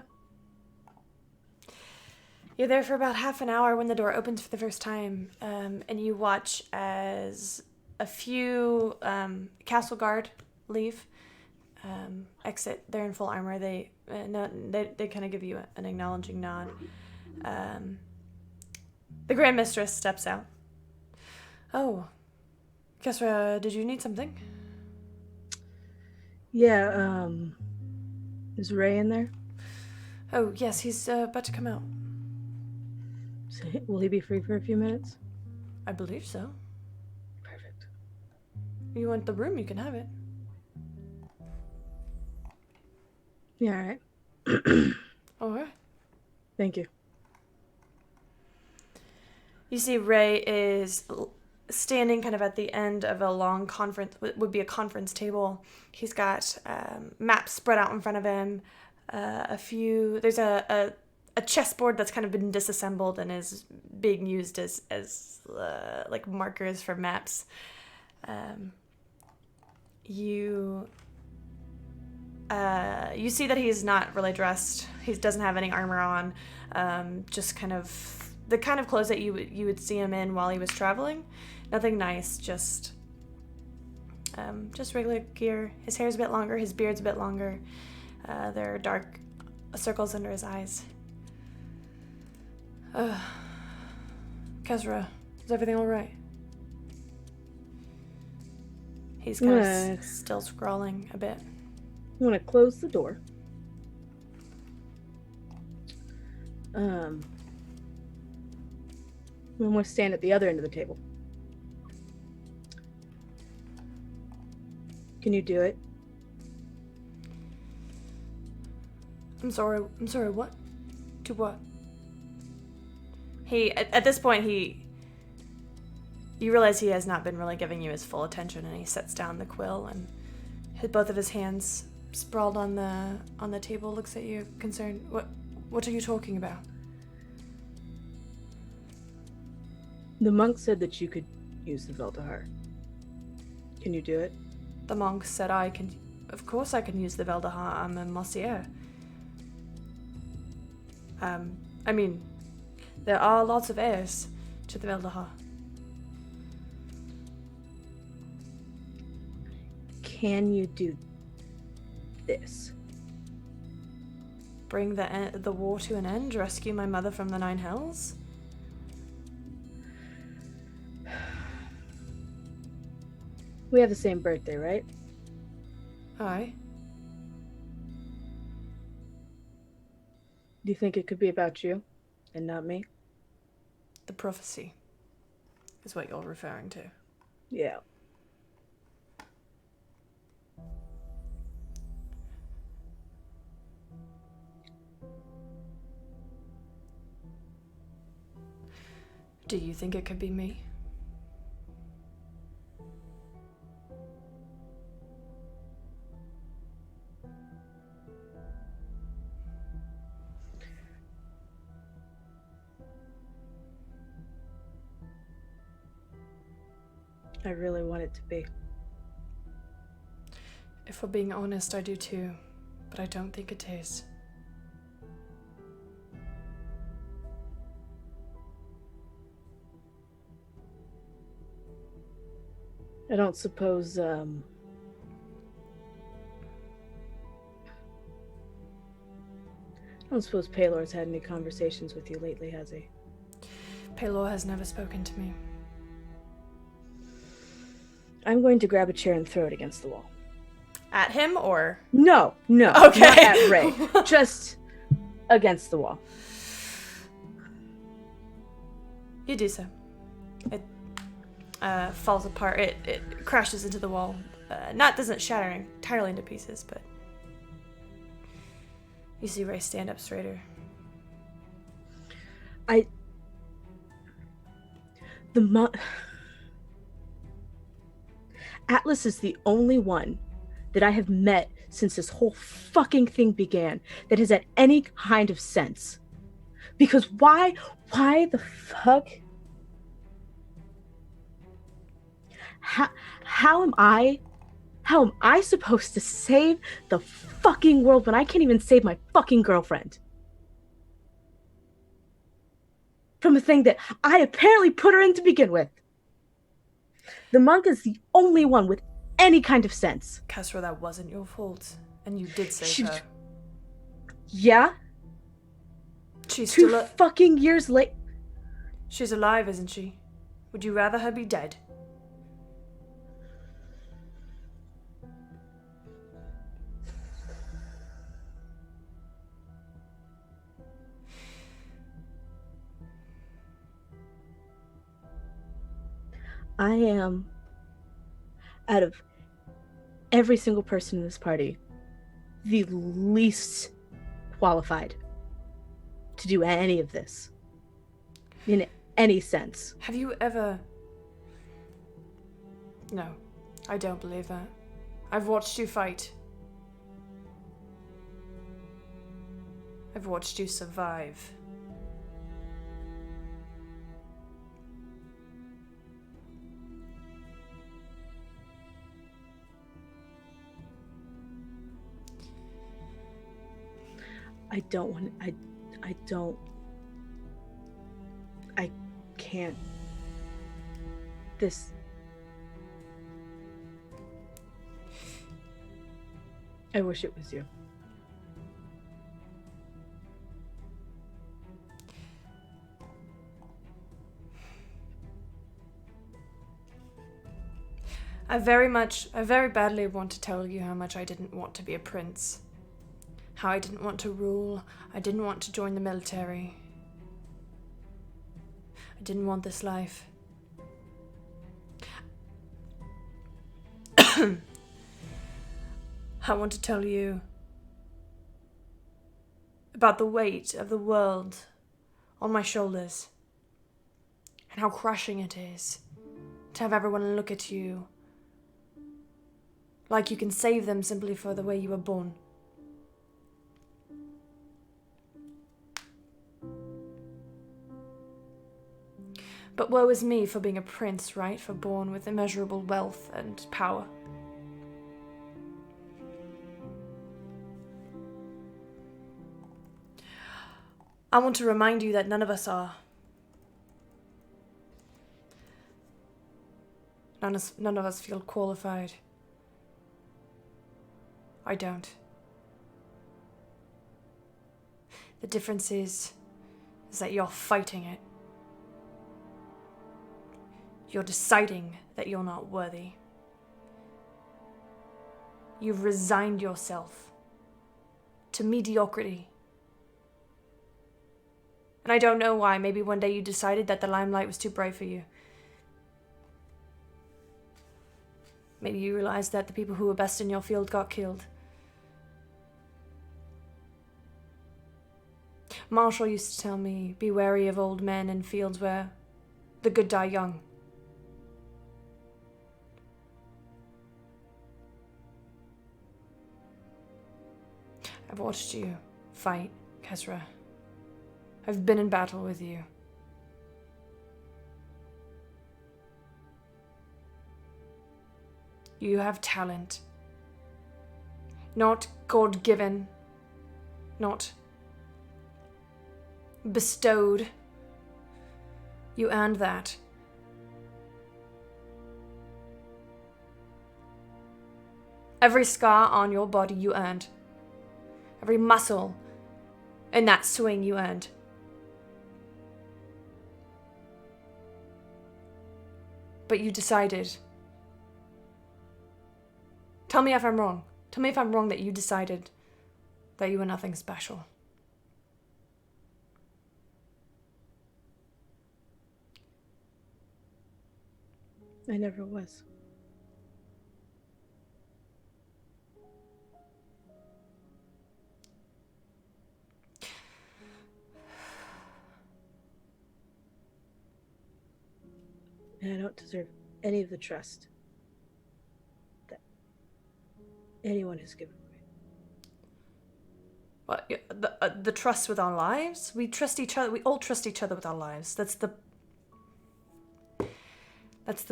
You're there for about half an hour when the door opens for the first time, and you watch as a few castle guard leave, exit. They're in full armor. They kind of give you an acknowledging nod. The Grand Mistress steps out. Oh, Kesra, did you need something? Yeah, is Ray in there? Oh, yes, he's about to come out. So will he be free for a few minutes? I believe so. Perfect. You want the room, you can have it. Yeah, all right. All right. Thank you. You see Ray is standing kind of at the end of a long conference, would be a conference table. He's got maps spread out in front of him. There's a chessboard that's kind of been disassembled and is being used as like markers for maps. You see that he's not really dressed. He doesn't have any armor on. Just kind of the kind of clothes that you would see him in while he was traveling. Nothing nice, just regular gear. His hair's a bit longer, his beard's a bit longer. There are dark circles under his eyes. Kezra, is everything alright? He's kind of still scrawling a bit. I'm gonna close the door. I'm gonna stand at the other end of the table. Can you do it? I'm sorry, what? To what? At this point, you realize he has not been really giving you his full attention, and he sets down the quill and both of his hands sprawled on the table, looks at you, concerned. What are you talking about? The monk said that you could use the Veldahar. Can you do it? The monk said I can. Of course I can use the Veldahar. I'm a Mossier. I mean, there are lots of heirs to the Veldahar. Can you do this? Bring the war to an end? Rescue my mother from the Nine Hells? We have the same birthday, right? Aye. Do you think it could be about you and not me? The prophecy is what you're referring to. Yeah. Do you think it could be me? I really want it to be. If we're being honest, I do too, but I don't think it is. I don't suppose, Paylor's had any conversations with you lately, has he? Paylor has never spoken to me. I'm going to grab a chair and throw it against the wall. At him, or? No, Okay. not at Ray. Just against the wall. You do so. It falls apart. It crashes into the wall. Doesn't shatter entirely into pieces, but you see Ray stand up straighter. Atlas is the only one that I have met since this whole fucking thing began that has had any kind of sense. Because why the fuck? How am I supposed to save the fucking world when I can't even save my fucking girlfriend? From a thing that I apparently put her in to begin with. The monk is the only one with any kind of sense. Kezra, that wasn't your fault, and you did save her. Yeah? She's 2 still fucking years late. She's alive, isn't she? Would you rather her be dead? I am, out of every single person in this party, the least qualified to do any of this. In any sense. Have you ever... No, I don't believe that. I've watched you fight. I've watched you survive. I can't. I wish it was you. I very badly want to tell you how much I didn't want to be a prince. How I didn't want to rule. I didn't want to join the military. I didn't want this life. I want to tell you about the weight of the world on my shoulders and how crushing it is to have everyone look at you like you can save them simply for the way you were born. But woe is me for being a prince, right? For born with immeasurable wealth and power. I want to remind you that none of us are. None of us feel qualified. I don't. The difference is that you're fighting it. You're deciding that you're not worthy. You've resigned yourself to mediocrity. And I don't know why. Maybe one day you decided that the limelight was too bright for you. Maybe you realized that the people who were best in your field got killed. Marshall used to tell me, be wary of old men in fields where the good die young. I've watched you fight, Kesra. I've been in battle with you. You have talent. Not God-given. Not bestowed. You earned that. Every scar on your body you earned. Every muscle in that swing you earned. But you decided. Tell me if I'm wrong. Tell me if I'm wrong that you decided that you were nothing special. I never was. And I don't deserve any of the trust that anyone has given me. What, the trust with our lives? We trust each other. We all trust each other with our lives. That's the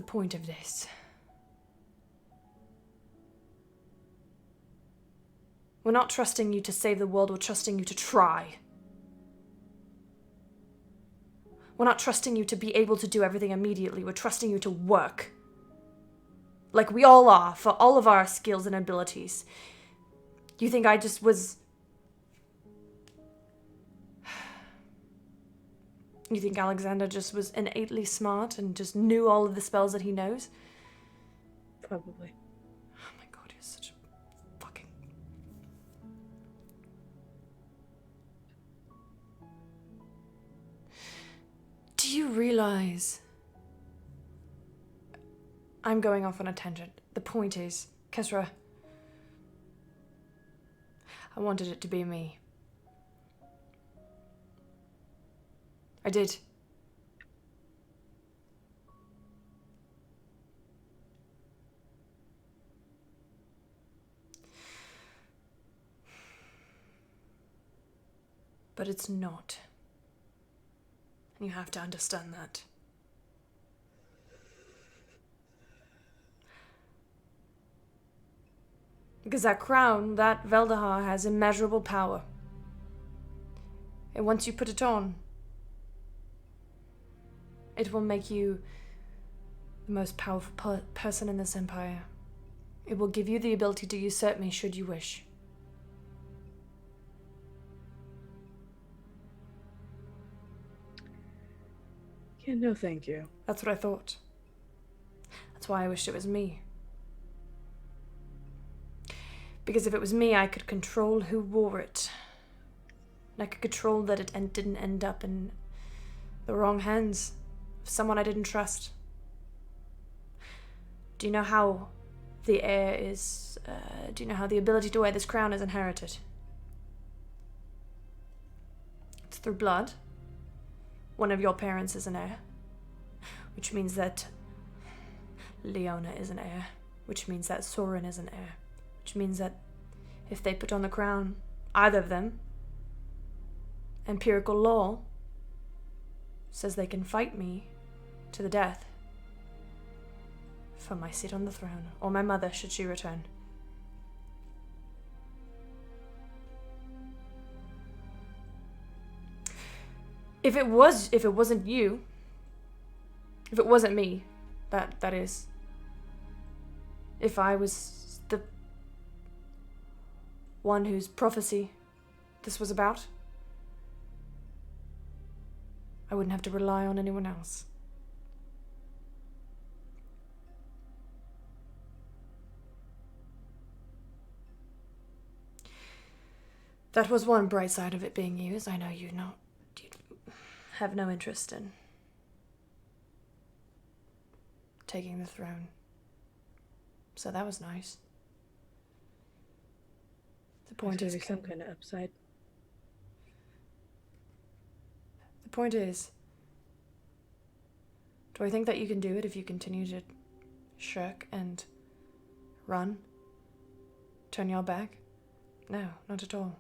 point of this. We're not trusting you to save the world. We're trusting you to try. We're not trusting you to be able to do everything immediately. We're trusting you to work. Like we all are, for all of our skills and abilities. You think I just was... You think Alexander just was innately smart and just knew all of the spells that he knows? Probably. Oh my god, you're such a fucking... Do you realize... I'm going off on a tangent. The point is, Kesra, I wanted it to be me. I did. But it's not. And you have to understand that. Because that crown, that Veldahar, has immeasurable power. And once you put it on, it will make you the most powerful person in this empire. It will give you the ability to usurp me should you wish. Yeah, no thank you. That's what I thought. That's why I wished it was me. Because if it was me, I could control who wore it. And I could control that it didn't end up in the wrong hands of someone I didn't trust. Do you know how the heir is... do you know how the ability to wear this crown is inherited? It's through blood. One of your parents is an heir. Which means that Leona is an heir. Which means that Soren is an heir. Which means that if they put on the crown, either of them, empirical law says they can fight me to the death for my seat on the throne, or my mother should she return. If it wasn't you, if it wasn't me, that is, if I was the one whose prophecy this was about, I wouldn't have to rely on anyone else. That was one bright side of it being you, as I know you have no interest in taking the throne. So that was nice. The point There's is, some kind of upside. the point is, do I think that you can do it if you continue to shirk and run? Turn your back? No, not at all.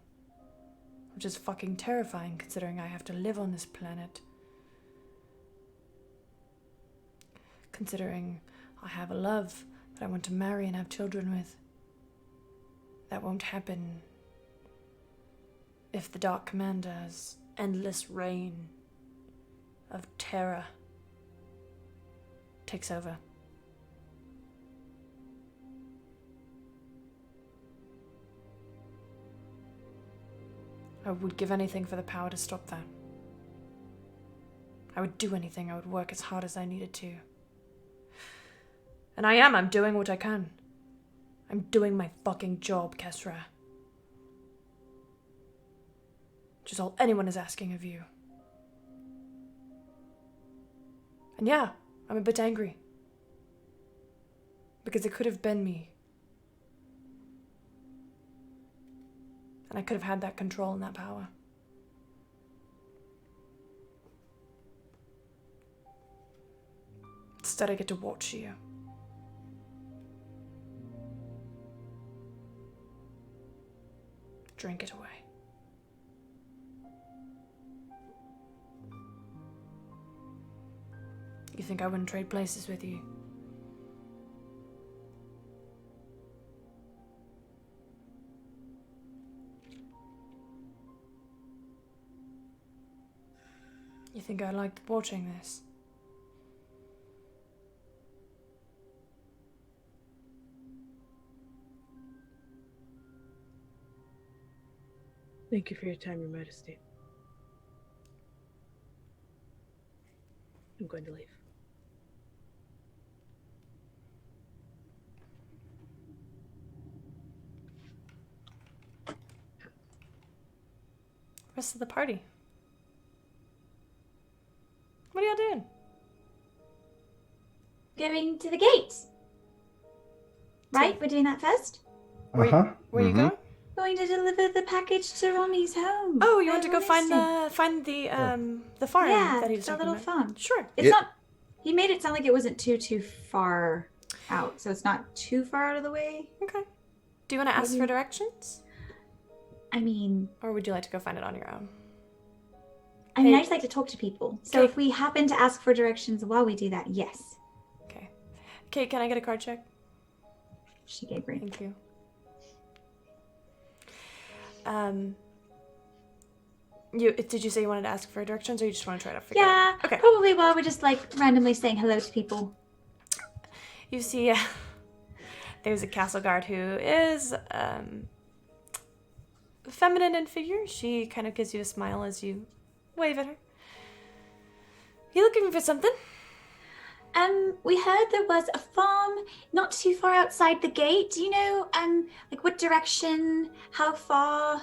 Which is fucking terrifying considering I have to live on this planet. Considering I have a love that I want to marry and have children with. That won't happen if the Dark Commander's endless reign of terror takes over. I would give anything for the power to stop that. I would do anything. I would work as hard as I needed to. And I'm doing what I can. I'm doing my fucking job, Kesra. Which is all anyone is asking of you. And yeah, I'm a bit angry. Because it could have been me. And I could have had that control and that power. Instead, I get to watch you. Drink it away. You think I wouldn't trade places with you? You think I liked watching this? Thank you for your time, Your Majesty. I'm going to leave. Rest of the party. What are y'all doing? Going to the gates. Right? We're doing that first? Where are you going? Going to deliver the package to Ronnie's home. Oh, you want to go Where find is the farm Yeah, that he was the talking little about? farm. Sure. It's not. He made it sound like it wasn't too far out, so it's not too far out of the way. Okay. Do you want to ask for Maybe- directions? I mean, Or would you like to go find it on your own? I Hey. just like to talk to people. So Okay. if we happen to ask for directions while we do that, yes. Okay. Kate, can I get a card check? She gave green. Thank you. Did you say you wanted to ask for directions, or you just want to try to figure it Yeah. out? Okay. Probably while we're just like randomly saying hello to people. You see, there's a castle guard who is feminine in figure. She kind of gives you a smile as you wave at her. You looking for something? We heard there was a farm not too far outside the gate. Do you know, like what direction, how far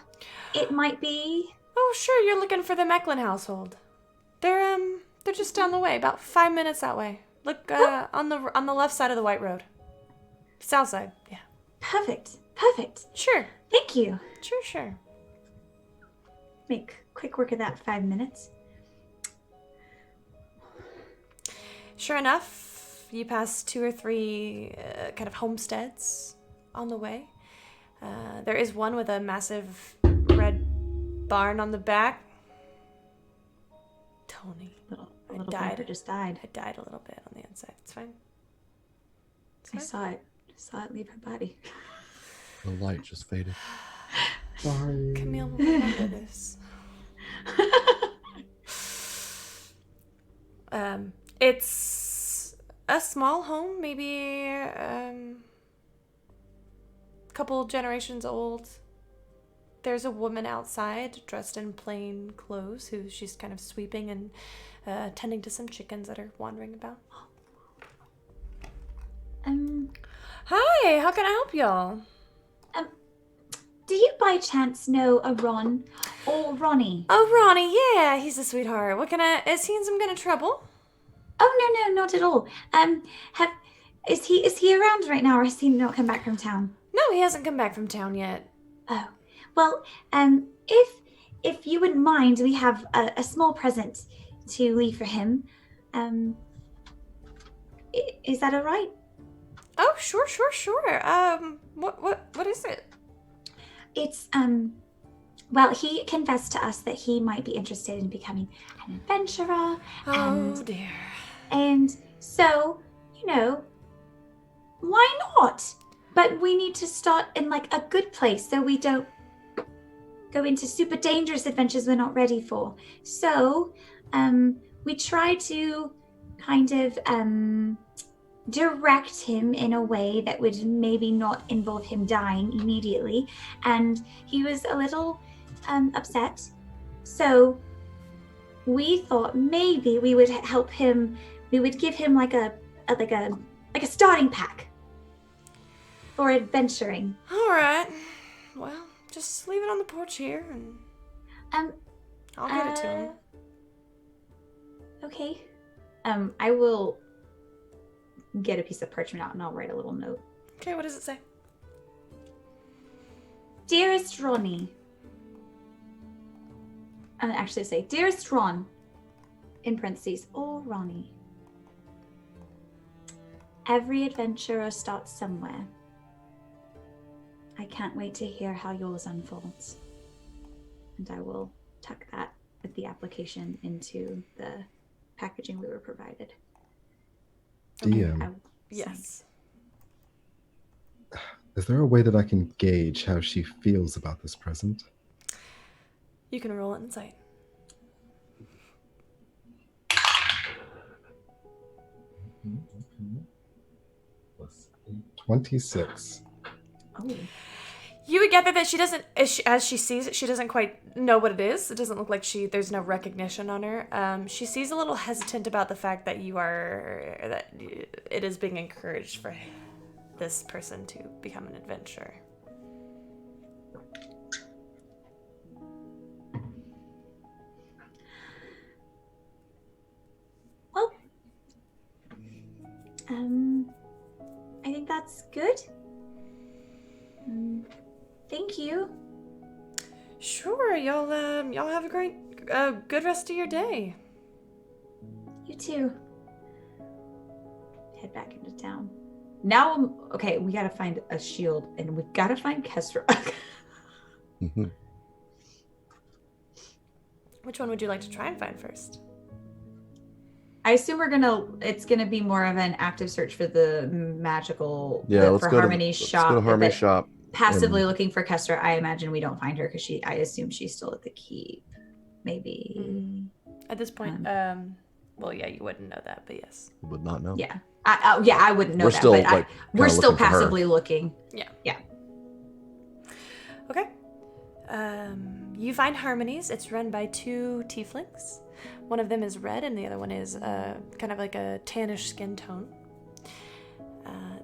it might be? Oh, sure, you're looking for the Mecklin household. They're just down the way, about 5 minutes that way. Look, on the left side of the White Road. South side, yeah. Perfect. Sure. Thank you. Sure. Make quick work of that 5 minutes. Sure enough, you pass 2 or 3 kind of homesteads on the way. There is one with a massive red barn on the back. Tony, A little bumper just died. I died a little bit on the inside. It's fine. I saw it. Saw it leave her body. The light just faded. Sorry. Camille will remember this. It's a small home, maybe a couple generations old. There's a woman outside dressed in plain clothes who she's kind of sweeping and tending to some chickens that are wandering about. Hi, how can I help y'all? Do you by chance know a Ron or Ronnie? Oh, Ronnie, yeah, he's a sweetheart. Is he in some kind of trouble? Oh, no, not at all. Is he around right now, or has he not come back from town? No, he hasn't come back from town yet. Oh, well, if you wouldn't mind, we have a small present to leave for him. Is that all right? Oh, sure. What is it? It's, well, he confessed to us that he might be interested in becoming an adventurer. Oh, dear. And so, why not? But we need to start in, like, a good place so we don't go into super dangerous adventures we're not ready for. So, we try to kind of, direct him in a way that would maybe not involve him dying immediately, and he was a little upset, so we thought maybe we would help him. We would give him like a starting pack for adventuring. All right, well, just leave it on the porch here and I'll give it to him. Okay. I will get a piece of parchment out and I'll write a little note. Okay, what does it say? Dearest Ronnie. Actually say, Dearest Ron, in parentheses, or Ronnie. Every adventurer starts somewhere. I can't wait to hear how yours unfolds. And I will tuck that with the application into the packaging we were provided. DM. Yes. Is there a way that I can gauge how she feels about this present? You can roll it insight. 26. Oh. You would gather that she doesn't, as she sees it, she doesn't quite know what it is. It doesn't look like there's no recognition on her. She seems a little hesitant about the fact that it is being encouraged for this person to become an adventurer. Well, I think that's good. Thank you. Sure, y'all have a great, good rest of your day. You too. Head back into town. Now, okay, we gotta find a shield, and we've gotta find Kestra. Which one would you like to try and find first? I assume it's gonna be more of an active search for the magical, Let's for go Harmony's to shop. Harmony's shop. Passively looking for Kestra, I imagine we don't find her because I assume she's still at the keep. Maybe. At this point, well, yeah, you wouldn't know that, but yes. You would not know. Yeah. I wouldn't know We're that, still, but we're still looking for her. passively looking. Yeah. Yeah. Okay. You find Harmonies. It's run by 2 tieflings. One of them is red, and the other one is kind of like a tannish skin tone.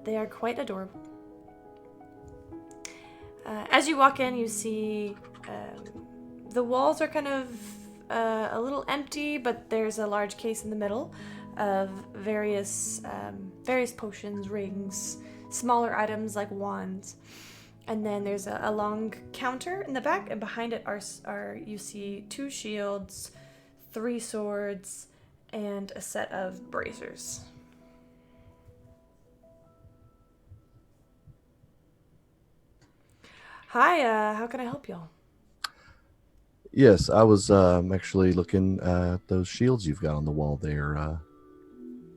They are quite adorable. As you walk in, you see the walls are kind of a little empty, but there's a large case in the middle of various potions, rings, smaller items like wands. And then there's a long counter in the back, and behind it are you see 2 shields, 3 swords, and a set of bracers. Hi, how can I help y'all? Yes, I was actually looking at those shields you've got on the wall there.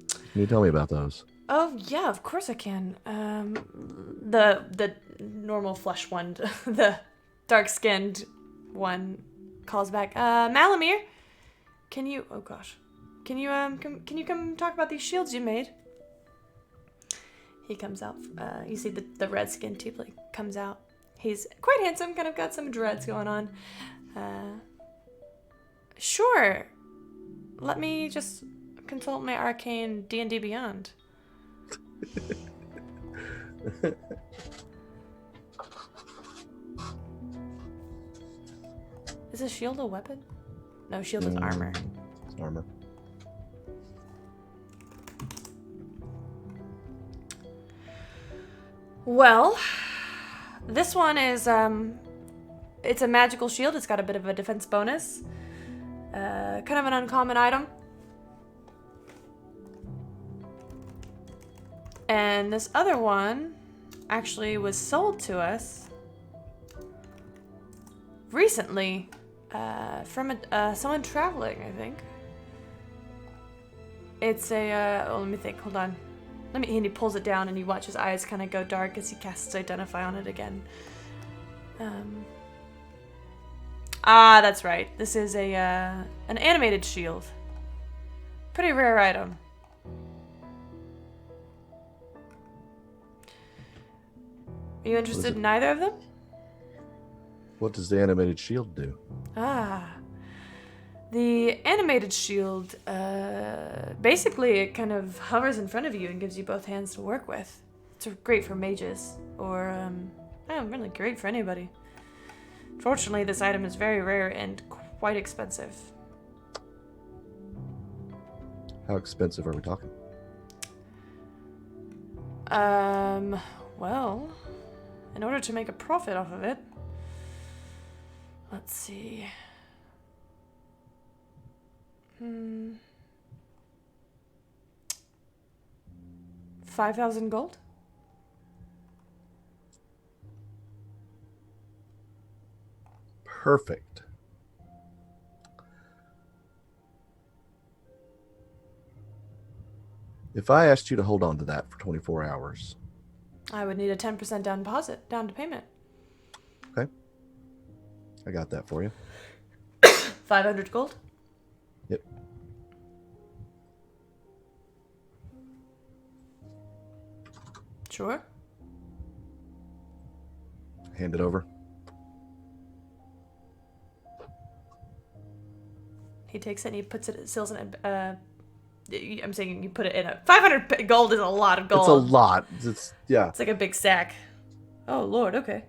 Can you tell me about those? Oh yeah, of course I can. The normal flesh one, the dark-skinned one, calls back. Malamir, can you? Oh gosh, can you can you come talk about these shields you made? He comes out. You see the red-skinned tiefling comes out. He's quite handsome, kind of got some dreads going on. Sure. Let me just consult my arcane D&D Beyond. Is a shield a weapon? No, shield is armor. It's armor. Well, this one is it's a magical shield. It's got a bit of a defense bonus. Kind of an uncommon item. And this other one actually was sold to us recently from someone traveling, I think. It's a, let me think, hold on. And he pulls it down and you watch his eyes kind of go dark as he casts Identify on it again. That's right. This is an animated shield. Pretty rare item. Are you interested in either of them? What does the animated shield do? The animated shield, basically it kind of hovers in front of you and gives you both hands to work with. It's great for mages, or, really great for anybody. Fortunately, this item is very rare and quite expensive. How expensive are we talking? Well, in order to make a profit off of it, let's see. 5,000 gold? Perfect. If I asked you to hold on to that for 24 hours. I would need a 10% down payment. Okay. I got that for you. 500 gold? Yep. Sure. Hand it over. He takes it and he puts it, seals it in, I'm saying you put it in a, 500 gold is a lot of gold. It's a lot. It's like a big sack. Oh, Lord, okay.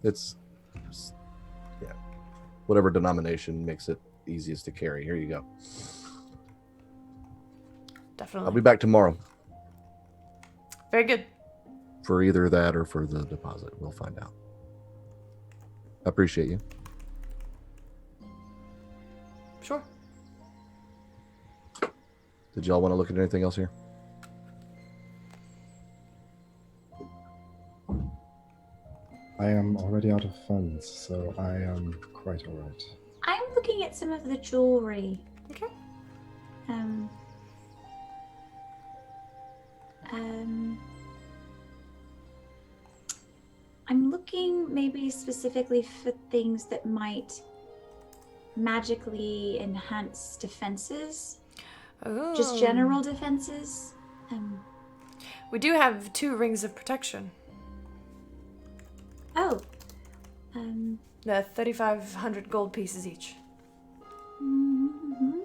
It's whatever denomination makes it easiest to carry. Here you go. Definitely. I'll be back tomorrow. Very good. For either that or for the deposit. We'll find out. I appreciate you. Sure. Did y'all want to look at anything else here? I am already out of funds, so I am quite alright. I'm looking at some of the jewelry. Okay. I'm looking maybe specifically for things that might magically enhance defenses. Oh. Just general defenses. We do have 2 rings of protection. Oh. The 3,500 gold pieces each. Mm-hmm.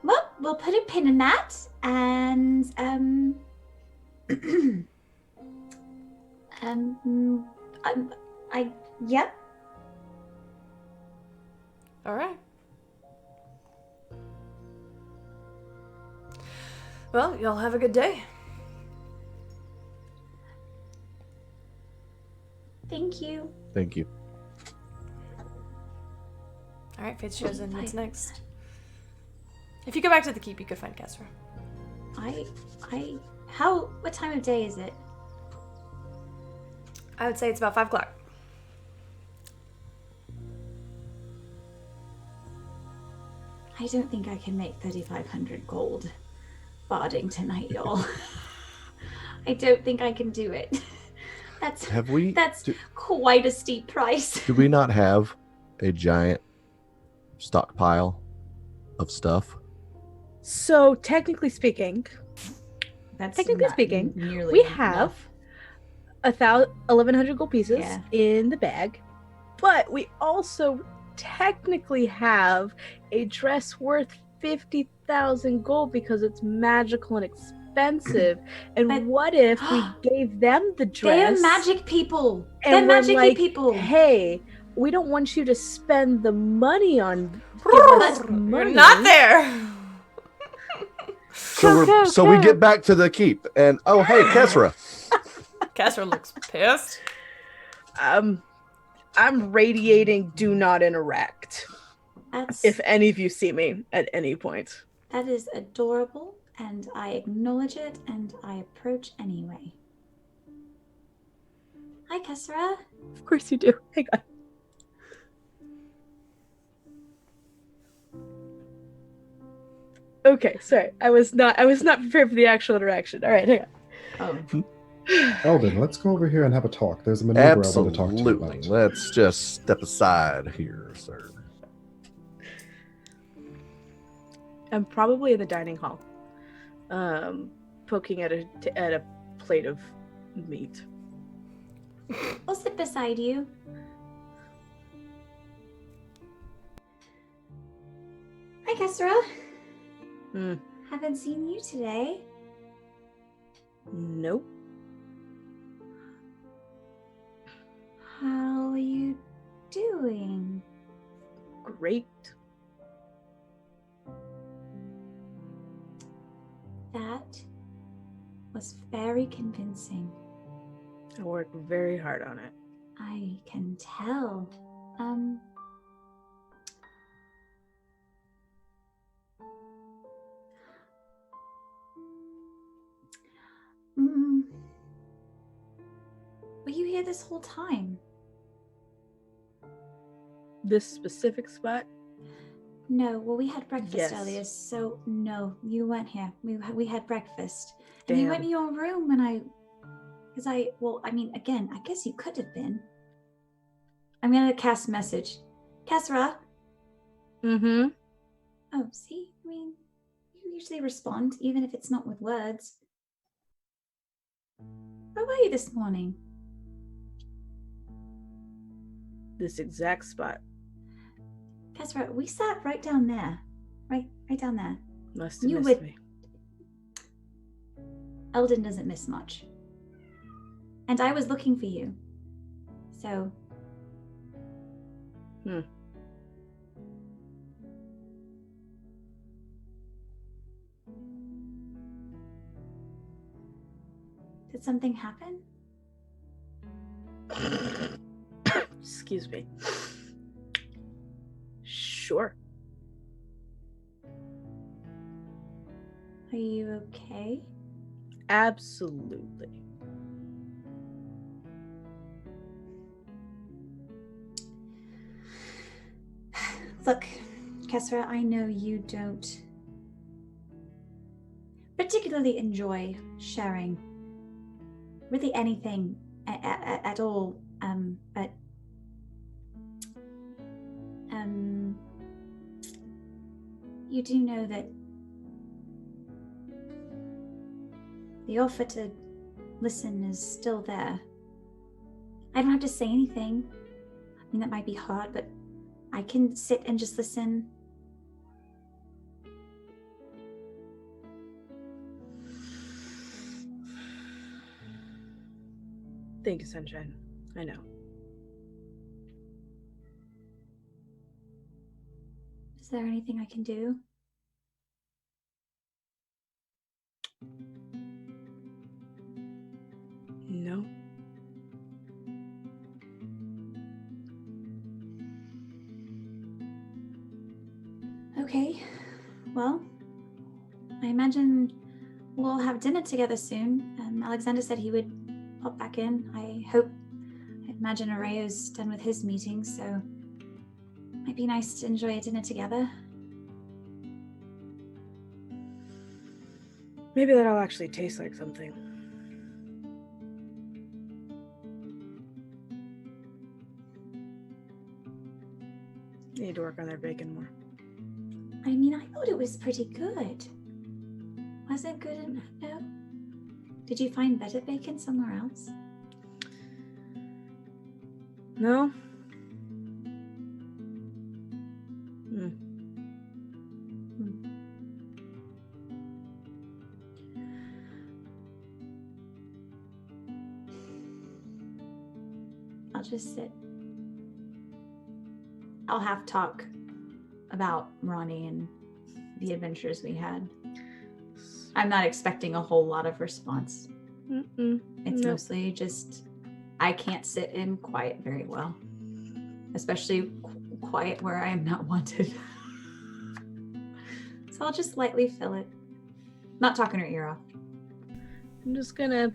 Well, we'll put a pin in that, and yep. All right. Well, y'all have a good day. Thank you. Thank you. All right, Fate's chosen. What's Bye. next? If you go back to the keep, you could find Kesra. What time of day is it? I would say it's about 5 o'clock. I don't think I can make 3,500 gold barding tonight, y'all. I don't think I can do it. That's quite a steep price. Do we not have a giant stockpile of stuff? So technically speaking, That's technically not speaking, nearly we have enough. 1,100 gold pieces Yeah. in the bag, but we also technically have a dress worth 50,000 gold because it's magical and expensive. And But- what if we gave them the dress? They're magic people. and They're we're magic like, people. Hey, we don't want you to spend the money on give us You're money. not there. So we get back to the keep, and oh hey, Kesra. Kesra looks pissed. I'm radiating do not interact. If any of you see me at any point. That is adorable, and I acknowledge it, and I approach anyway. Hi, Kesra. Of course you do. Hang on. Okay, sorry. I was not prepared for the actual interaction. All right, hang on. Oh. Eldon, let's go over here and have a talk. There's a maneuver I want to talk to you Absolutely. about. Let's just step aside here, sir. I'm probably in the dining hall, poking at a plate of meat. I'll sit beside you. Hi, Kesra. Haven't seen you today. Nope. How are you doing? Great. That was very convincing. I worked very hard on it. I can tell. Were you here this whole time? This specific spot? No, well, we had breakfast Yes. earlier, so no, you weren't here. We had breakfast. Damn. And you went in your room when I guess you could have been. I'm gonna cast message. Kesra? Mm-hmm. Oh, see? I mean, you usually respond, even if it's not with words. Where were you this morning? This exact spot. Kesra, we sat right down there. Right down there. Must have You missed would- me. Eldon doesn't miss much. And I was looking for you. So. Did something happen? Excuse me. Sure. Are you okay? Absolutely. Look, Kesra, I know you don't particularly enjoy sharing really anything at all, but you do know that the offer to listen is still there. I don't have to say anything. I mean, that might be hard, but I can sit and just listen. Thank you, Sunshine. I know. Is there anything I can do? No. Okay. Well, I imagine we'll have dinner together soon. Alexander said he would pop back in. I imagine Arayo's done with his meeting, so it might be nice to enjoy a dinner together. Maybe that'll actually taste like something. They need to work on their bacon more. I mean, I thought it was pretty good. Was it good enough? No? Did you find better bacon somewhere else? No? I'll just sit. I'll have talk about Ronnie and the adventures we had. I'm not expecting a whole lot of response. It's mostly just I can't sit in quiet very well, especially quiet where I am not wanted. So I'll just lightly fill it, not talking her ear off. I'm just gonna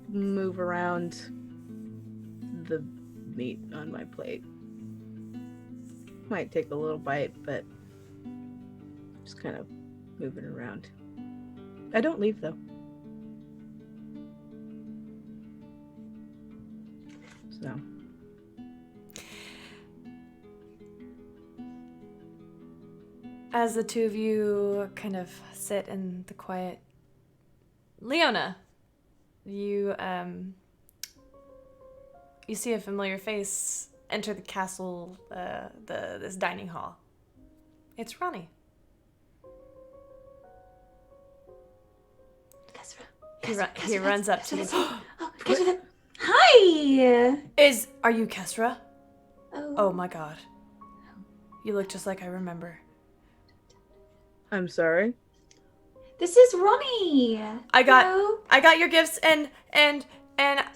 move around the meat on my plate. Might take a little bite, but just kind of move it around. I don't leave though. So. As the two of you kind of sit in the quiet, Leona, you see a familiar face enter the castle, this dining hall. It's Ronnie. He runs up to you. Hi! Are you Kesra? Oh. Oh my god. You look just like I remember. I'm sorry. This is Ronnie. I got Hello? your gifts and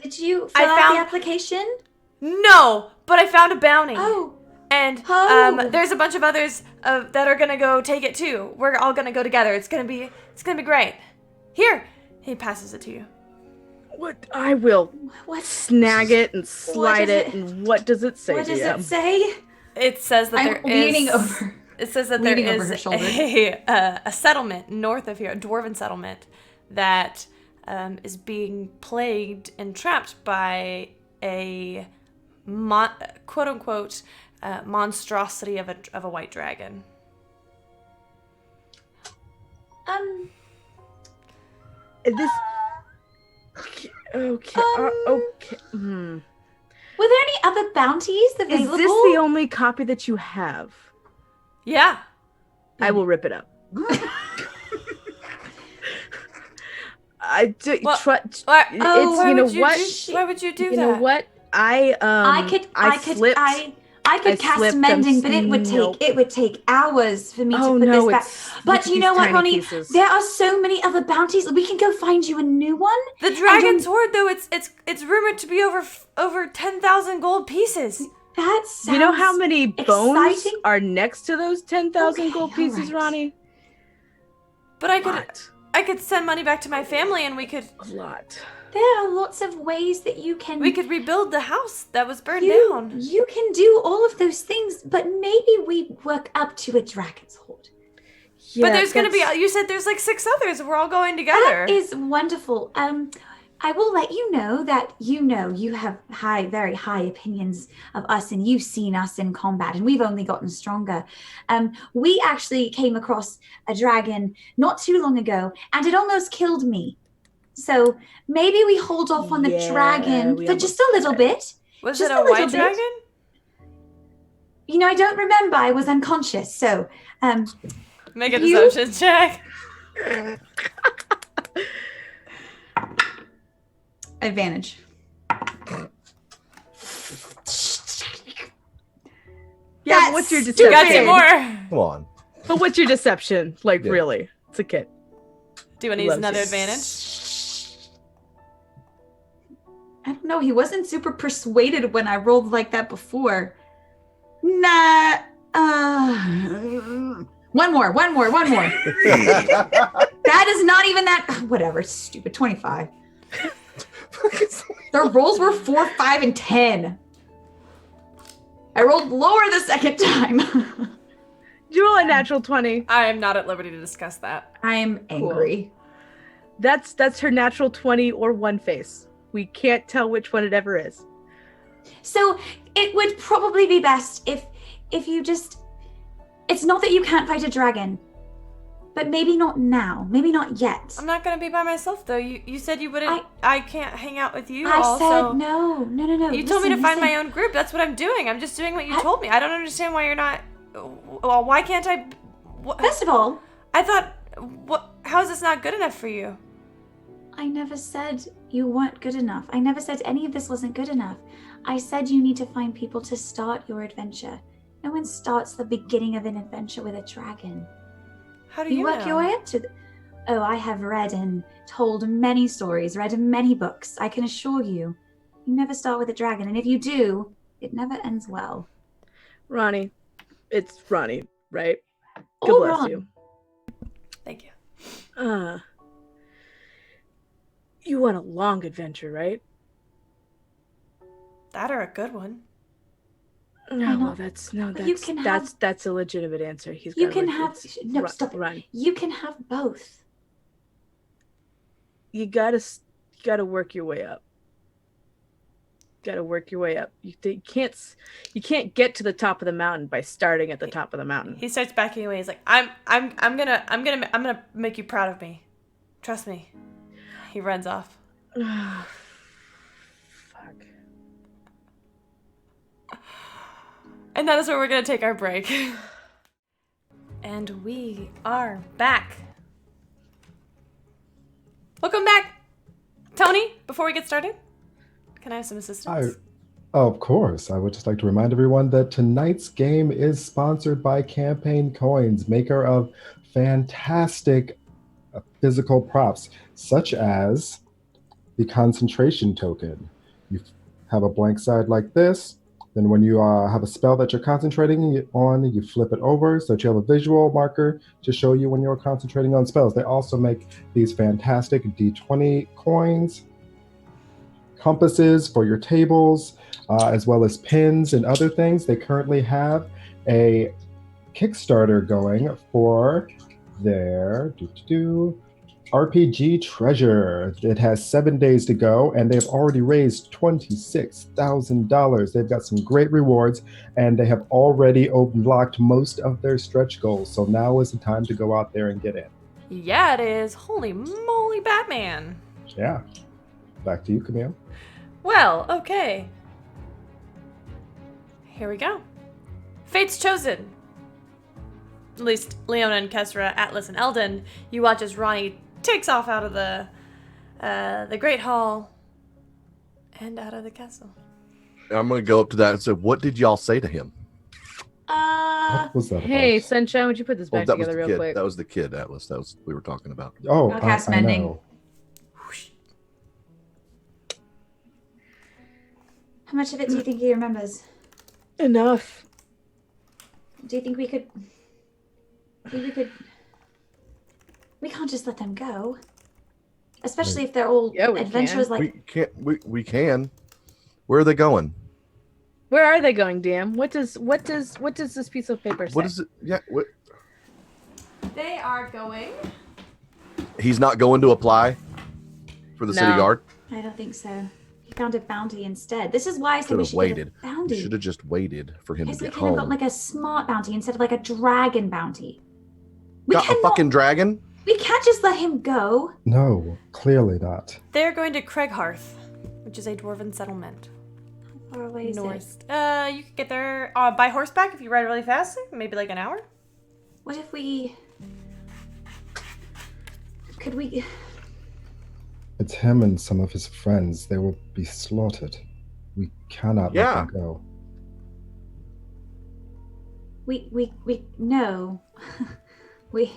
Did you fill out the application? No, but I found a bounty. Oh. And Oh. there's a bunch of others that are gonna go take it too. We're all gonna go together. It's gonna be great. Here, he passes it to you. What? I will What? snag it and slide does it. it- And what does it say? What does DM? it say? It says that I'm leaning is. over. It says that there Leaning over is her shoulder. a settlement north of here, a dwarven settlement that is being plagued and trapped by a quote unquote monstrosity of a white dragon. Is this okay? Okay. Were there any other bounties available? Is this the only copy that you have? Yeah. I will rip it up. I do. Well, it's why you know would you what? why would you do You that? know what? I could cast slipped. mending, but it would take hours for me to put this back. But you know what, Ronnie? Pieces. There are so many other bounties. We can go find you a new one. The dragon's hoard, though, it's rumored to be over 10,000 gold pieces. That sounds You know how many bones exciting? are next to those 10,000 Okay, gold pieces, all right. Ronnie? But I could send money back to my family, and we could A lot. There are lots of ways that you can. rebuild the house that was burned you, down. You can do all of those things, but maybe we work up to a dragon's hoard. Yeah, But there's gonna be. You said there's like 6 others. We're all going together. That is wonderful. I will let you know that you have very high opinions of us, and you've seen us in combat, and we've only gotten stronger. We actually came across a dragon not too long ago, and it almost killed me. So maybe we hold off on the Yeah, dragon we for just a little bit. Was Just it a a little white bit. dragon? You know, I don't remember. I was unconscious. So, Make a You- deception check. advantage. Yeah, but what's your That's deception? Got two stupid. more. Come on. But what's your deception? Like, Yeah. really? It's a kid. Do you want to use Loves another it. advantage? I don't know. He wasn't super persuaded when I rolled like that before. Nah. One more. That is not even that. Whatever. It's stupid. 25. Their rolls were 4, 5, and 10. I rolled lower the second time. Did you roll a natural 20? I am not at liberty to discuss that. I'm angry. That's her natural 20 or one face. We can't tell which one it ever is. So it would probably be best if you just. It's not that you can't fight a dragon, but maybe not now. Maybe not yet. I'm not gonna be by myself though. You said you wouldn't. I can't hang out with you. I also. said no. You told me to find my own group. That's what I'm doing. I'm just doing what you told me. I don't understand why you're not. Well, why can't I? First of all, I thought. What? How is this not good enough for you? I never said you weren't good enough. I never said any of this wasn't good enough. I said you need to find people to start your adventure. No one starts the beginning of an adventure with a dragon. How do you work know? your way up to Oh, I have read and told many stories, read many books. I can assure you, you never start with a dragon. And if you do, it never ends well. Ronnie. It's Ronnie, right? Oh, God bless Ron. you. Thank you. You want a long adventure, right? That or a good one. No, not- that's you can have- that's a legitimate answer. He's You gotta can work- have it's- no stop. Run. You can have both. You gotta work your way up. Gotta work your way up. You can't get to the top of the mountain by starting at the top of the mountain. He starts backing away. He's like, I'm gonna make you proud of me. Trust me. He runs off. Fuck. And that is where we're gonna take our break. And we are back. Welcome back, Tony. Before we get started, can I have some assistance? Of course. I would just like to remind everyone that tonight's game is sponsored by Campaign Coins, maker of fantastic physical props, such as the concentration token. You have a blank side like this. Then when you have a spell that you're concentrating on, you flip it over so that you have a visual marker to show you when you're concentrating on spells. They also make these fantastic D20 coins, compasses for your tables, as well as pins and other things. They currently have a Kickstarter going for their RPG Treasure. It has 7 days to go, and they've already raised $26,000. They've got some great rewards, and they have already unlocked most of their stretch goals. So now is the time to go out there and get in. Yeah, it is. Holy moly, Batman. Yeah. Back to you, Camille. Well, okay. Here we go. Fate's chosen. At least Leona and Kesra, Atlas and Eldon. You watch as Ronnie takes off out of the Great Hall and out of the castle. I'm gonna go up to that and say, "What did y'all say to him?" What was that Hey, about? Sunshine, would you put this back that was together the real kid. quick? That was the kid, Atlas. That was we were talking about. Oh, I'll cast mending. know. How much of it do you think he remembers? Enough. Do you think we could? We can't just let them go, especially if they're all Yeah, we adventurers. can. Like We can't. We can. Where are they going? Where are they going, DM? What does this piece of paper say? What is it? Yeah. What? They are going. He's not going to apply for the city No. guard. I don't think so. He found a bounty instead. This is why I said Should we have should waited. get a bounty. Should have just waited for him Yes, to we get could have got home. like a smart bounty instead of like a dragon bounty. We Got a cannot. fucking dragon. We can't just let him go. No, clearly not. They're going to Craighearth, which is a dwarven settlement. How far away is it? North. You could get there by horseback if you ride really fast, maybe like an hour. What if we... Could we... It's him and some of his friends. They will be slaughtered. We cannot let them go. No. we...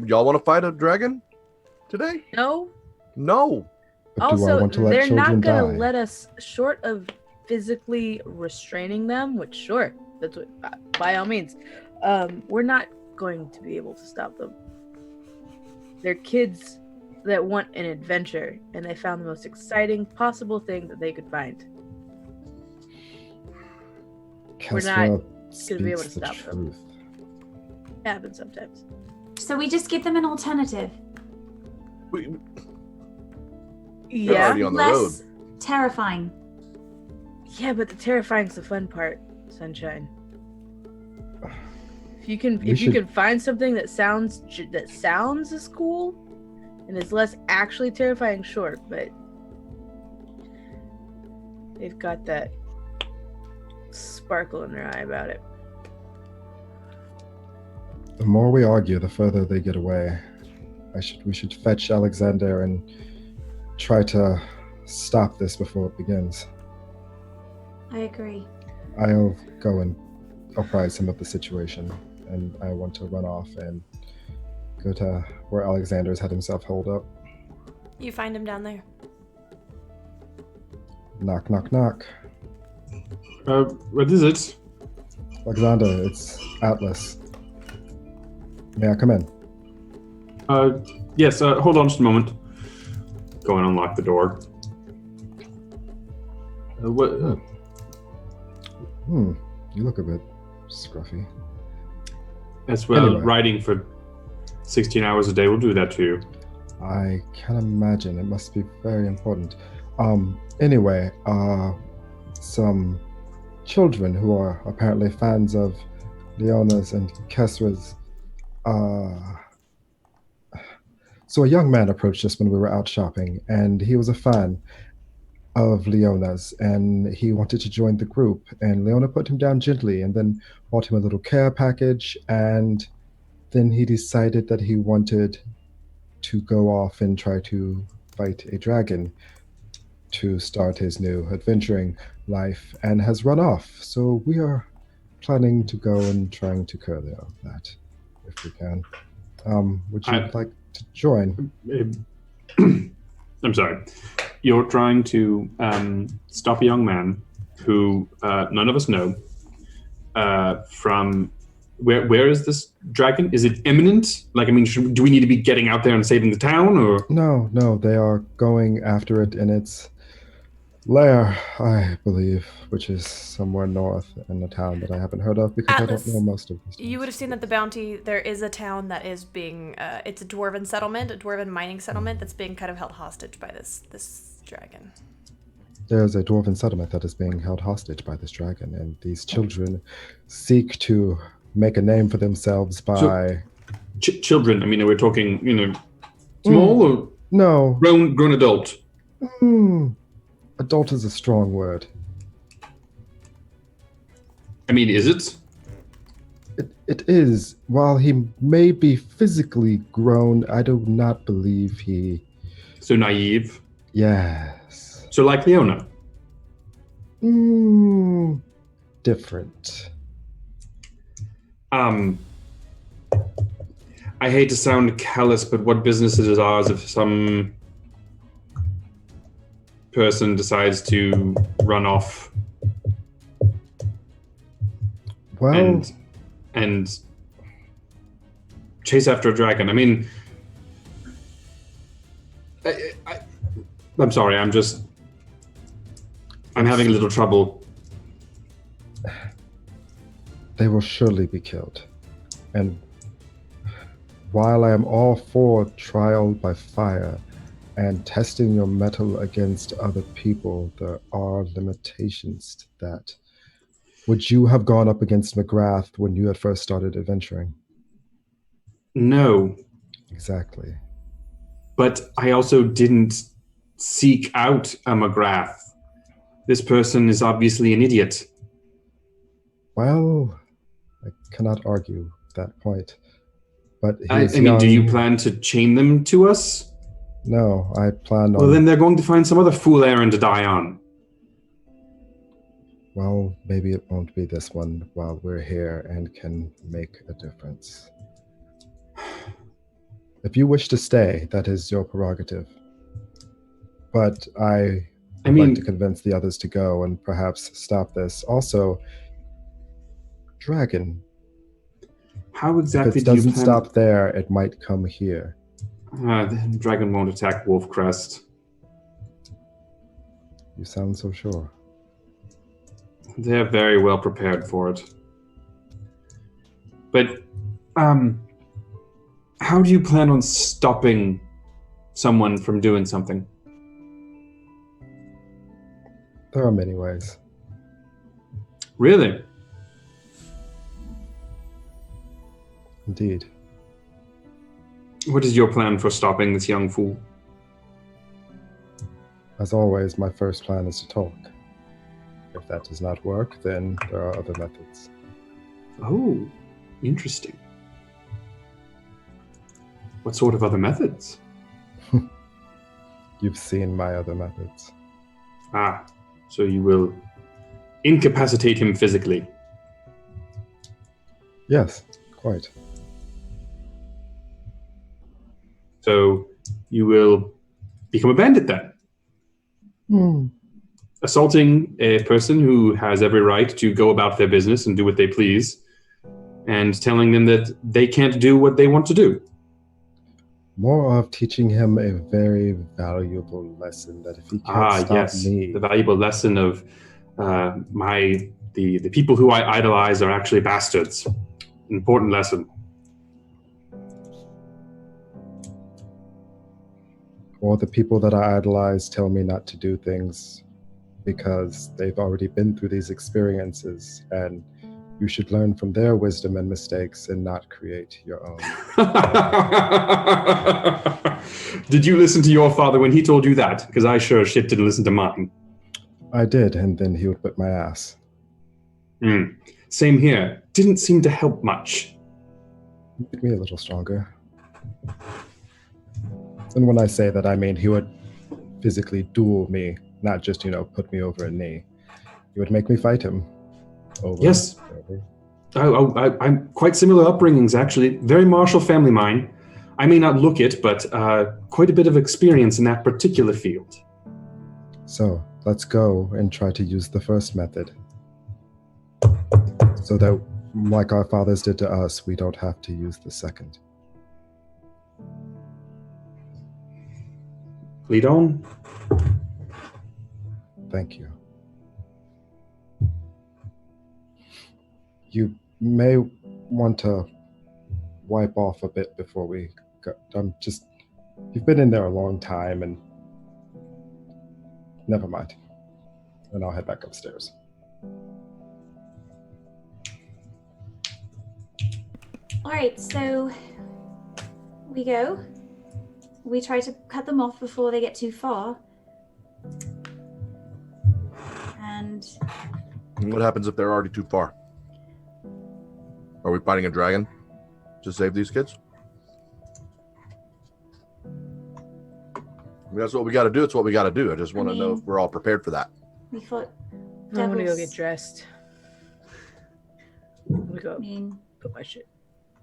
Y'all want to fight a dragon today? No. No. But do I Also, want to let they're not children gonna die? let us, short of physically restraining them, which sure, that's what, by all means, we're not going to be able to stop them. They're kids that want an adventure, and they found the most exciting possible thing that they could find. We're not Kesra gonna be able to speaks the stop them. truth. It happens sometimes. So we just give them an alternative. They're Yeah, already on the road. Less terrifying. yeah, but the terrifying's the fun part, Sunshine. If you can, We if you should- can find something that sounds as cool, and is less actually terrifying, sure. But they've got that sparkle in their eye about it. The more we argue, the further they get away. We should fetch Alexander and try to stop this before it begins. I agree. I'll go and apprise him of the situation, and I want to run off and go to where Alexander's had himself holed up. You find him down there. Knock, knock, knock. What is it? Alexander, it's Atlas. May I come in? Yes, hold on just a moment. Go and unlock the door. What? You look a bit scruffy. As well, Anyway. riding for 16 hours a day will do that to you. I can imagine. It must be very important. Anyway, some children who are apparently fans of Leona's and Kesra's. So a young man approached us when we were out shopping, and he was a fan of Leona's, and he wanted to join the group. And Leona put him down gently, and then bought him a little care package, and then he decided that he wanted to go off and try to fight a dragon to start his new adventuring life, and has run off. So we are planning to go and trying to curtail that if we can. Would you like to join? I'm sorry. You're trying to stop a young man who none of us know from... Where is this dragon? Is it imminent? Like, I mean, do we need to be getting out there and saving the town, or? No, they are going after it in its lair, I believe, which is somewhere north in a town that I haven't heard of because Atlas, I don't know most of these. You would have seen that the bounty, there is a town that is being, it's a dwarven settlement, a dwarven mining settlement that's being kind of held hostage by this dragon. There's a dwarven settlement that is being held hostage by this dragon, and these children seek to make a name for themselves by... Children, I mean, we're talking, small or No. grown adult? Adult is a strong word. I mean, is it? It is. While he may be physically grown, I do not believe he... So naive? Yes. So like Leona? Different. I hate to sound callous, but what business is it ours if some person decides to run off Well, and chase after a dragon? I mean, I'm sorry, I'm having a little trouble. they will surely be killed. And while I am all for trial by fire and testing your mettle against other people, there are limitations to that. Would you have gone up against McGrath when you had first started adventuring? No. Exactly. But I also didn't seek out a McGrath. This person is obviously an idiot. Well, I cannot argue that point. But he I is mean, do you young. plan to chain them to us? No, I plan Well, on... then they're going to find some other fool errand to die on. Well, maybe it won't be this one while we're here and can make a difference. If you wish to stay, that is your prerogative. But I would like to convince the others to go and perhaps stop this. Also, Dragon. How exactly If it do you doesn't plan? stop there, it might come here. The dragon won't attack Wolfcrest. You sound so sure. They're very well prepared for it. But, how do you plan on stopping someone from doing something? There are many ways. Really? Indeed. What is your plan for stopping this young fool? As always, my first plan is to talk. If that does not work, then there are other methods. Oh, interesting. What sort of other methods? You've seen my other methods. Ah, so you will incapacitate him physically. Yes, quite. So you will become a bandit then? Assaulting a person who has every right to go about their business and do what they please, and telling them that they can't do what they want to do. More of teaching him a very valuable lesson that if he can't stop me... The valuable lesson of the people who I idolize are actually bastards. Important lesson. Or the people that I idolize tell me not to do things because they've already been through these experiences, and you should learn from their wisdom and mistakes and not create your own. Did you listen to your father when he told you that? Because I sure as shit didn't listen to mine. I did, and then he would whip my ass. Same here. Didn't seem to help much. Make me a little stronger. And when I say that, I mean he would physically duel me, not just, put me over a knee. He would make me fight him. Over. Yes. I'm quite similar upbringings, actually. Very martial family mine. I may not look it, but quite a bit of experience in that particular field. So, let's go and try to use the first method. So that, like our fathers did to us, we don't have to use the second. Lead on. Thank you. You may want to wipe off a bit before we go. You've been in there a long time, and never mind. And I'll head back upstairs. All right, so we go. We try to cut them off before they get too far. And what happens if they're already too far? Are we fighting a dragon to save these kids? I mean, that's what we got to do. It's what we got to do. I just want to know if we're all prepared for that. we fought I want to go devils. get dressed. I'm gonna go I mean, put my shit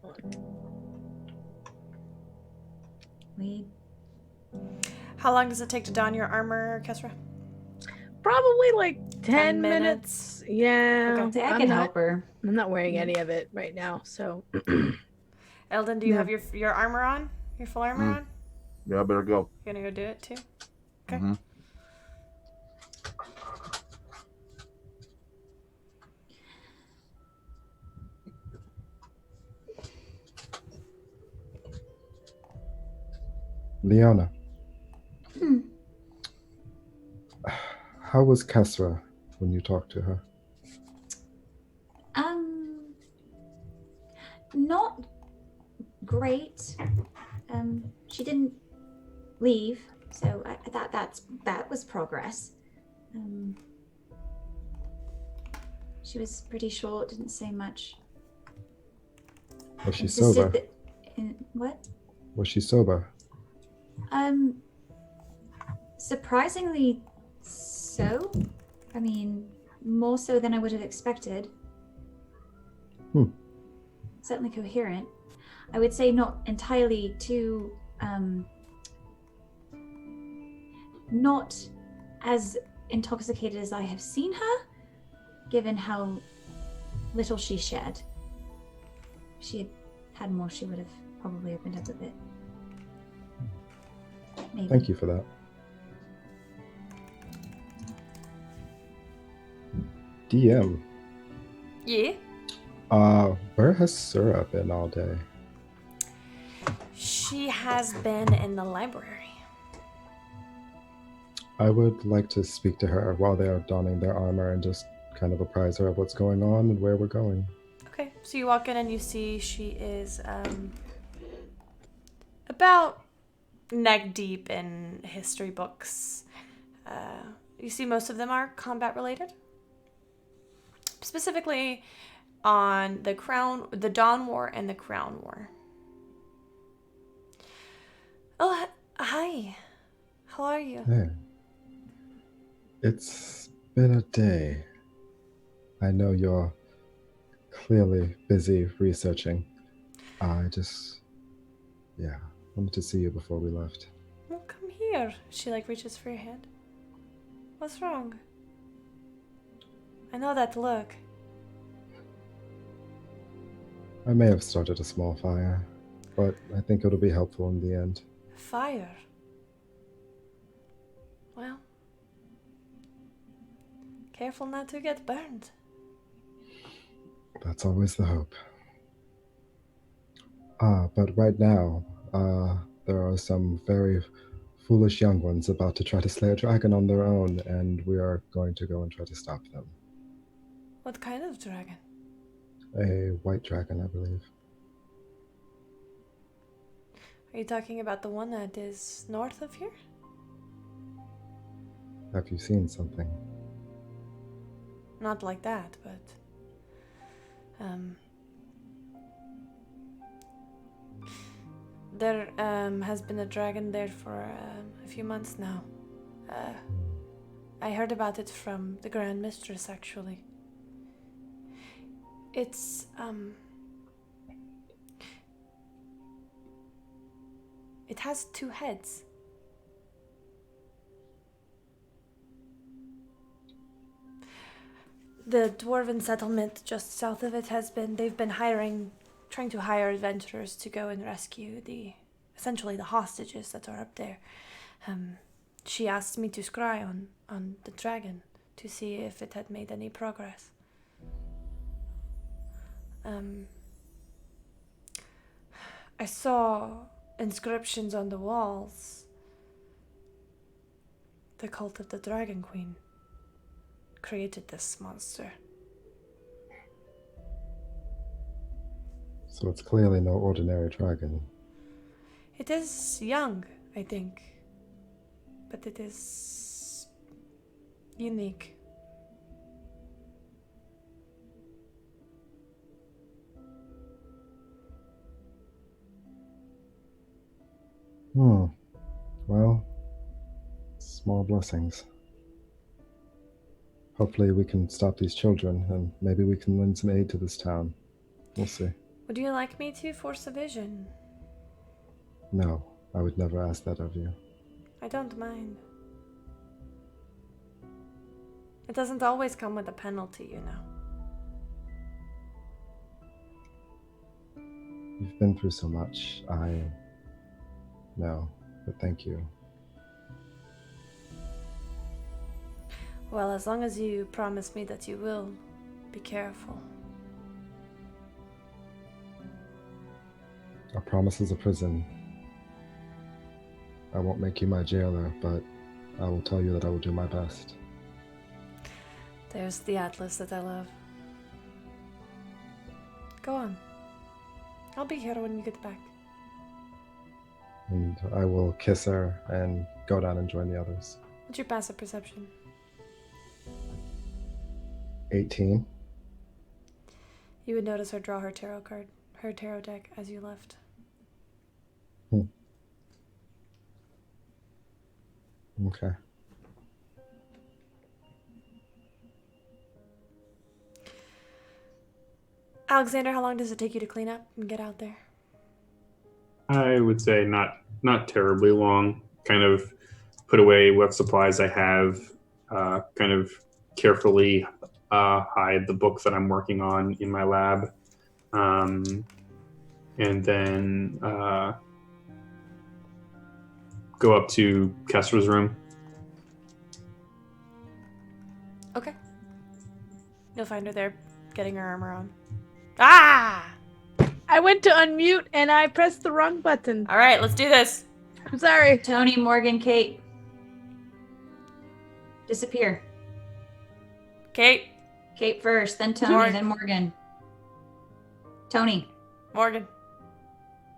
on. How long does it take to don your armor, Kesra? Probably like 10 10 minutes. Yeah. Okay. I can help her. I'm not wearing any of it right now, so. Eldon, do you No. have your armor on? Your full armor on? Yeah, I better go. You gonna go do it too? Okay. Mhm. Leona. How was Kesra when you talked to her? Not great. she didn't leave, so I thought that was progress. She was pretty short, didn't say much. Was she Insisted sober? What? Was she sober? Surprisingly so. I mean, more so than I would have expected. Certainly coherent. I would say not entirely too, not as intoxicated as I have seen her, given how little she shared. If she had had more, she would have probably opened up a bit. Maybe. Thank you for that. DM. Yeah? Where has Sura been all day? She has been in the library. I would like to speak to her while they are donning their armor and just kind of apprise her of what's going on and where we're going. Okay, so you walk in and you see she is about neck deep in history books. You see most of them are combat related. Specifically on the Dawn War and the Crown War. Oh, hi. How are you? Hey. It's been a day. I know you're clearly busy researching. I just, wanted to see you before we left. Well, come here. She reaches for your hand. What's wrong? I know that look. I may have started a small fire, but I think it'll be helpful in the end. Fire. Well, careful not to get burned. That's always the hope. But right now, there are some very foolish young ones about to try to slay a dragon on their own, and we are going to go and try to stop them. What kind of dragon? A white dragon, I believe. Are you talking about the one that is north of here? Have you seen something? Not like that, but there has been a dragon there for a few months now. I heard about it from the Grand Mistress, actually. It's it has 2 heads. The dwarven settlement just south of it they've been trying to hire adventurers to go and rescue essentially the hostages that are up there. She asked me to scry on the dragon to see if it had made any progress. I saw inscriptions on the walls. The cult of the Dragon Queen created this monster. So it's clearly no ordinary dragon. It is young, I think, but it is unique. Well, small blessings. Hopefully we can stop these children, and maybe we can lend some aid to this town. We'll see. Would you like me to force a vision? No, I would never ask that of you. I don't mind. It doesn't always come with a penalty, you know. You've been through so much. I know, but thank you. Well, as long as you promise me that you will be careful. A promise is a prison. I won't make you my jailer, but I will tell you that I will do my best. There's the atlas that I love. Go on. I'll be here when you get back. And I will kiss her and go down and join the others. What's your passive perception? 18. You would notice her draw her tarot deck as you left. Okay. Alexander, how long does it take you to clean up and get out there? I would say not terribly long. Kind of put away what supplies I have. Kind of carefully hide the book that I'm working on in my lab, and then go up to Kestra's room. Okay. You'll find her there, getting her armor on. Ah! I went to unmute and I pressed the wrong button. All right, let's do this. I'm sorry. Tony, Morgan, Kate. Disappear. Kate, Kate first, then Tony, Morgan. then Morgan. Tony. Morgan.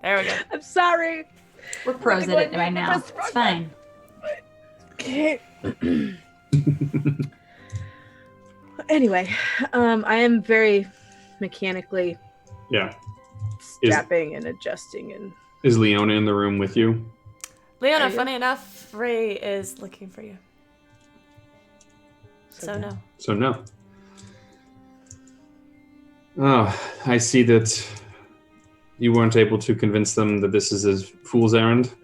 There we go. I'm sorry. We're pros at it right now. It's fine. Okay. Anyway, I am very mechanically Yeah. strapping and adjusting and Is Leona in the room with you? Leona, Are you? funny enough, Ray is looking for you. So no. So no. Oh, I see that you weren't able to convince them that this is a fool's errand.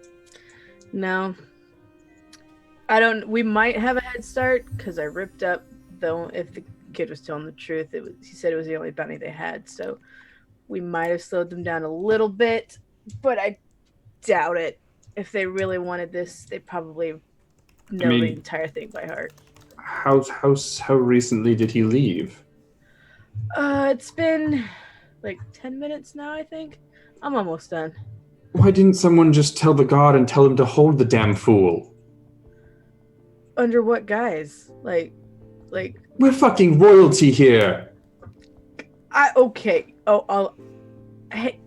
No. I don't. We might have a head start because I ripped up. Though, if the kid was telling the truth, he said it was the only bounty they had. So we might have slowed them down a little bit, but I doubt it. If they really wanted this, they probably know the entire thing by heart. How recently did he leave? It's been like 10 minutes now, I think. I'm almost done. Why didn't someone just tell the guard and tell him to hold the damn fool? Under what guise? Like We're fucking royalty here. okay.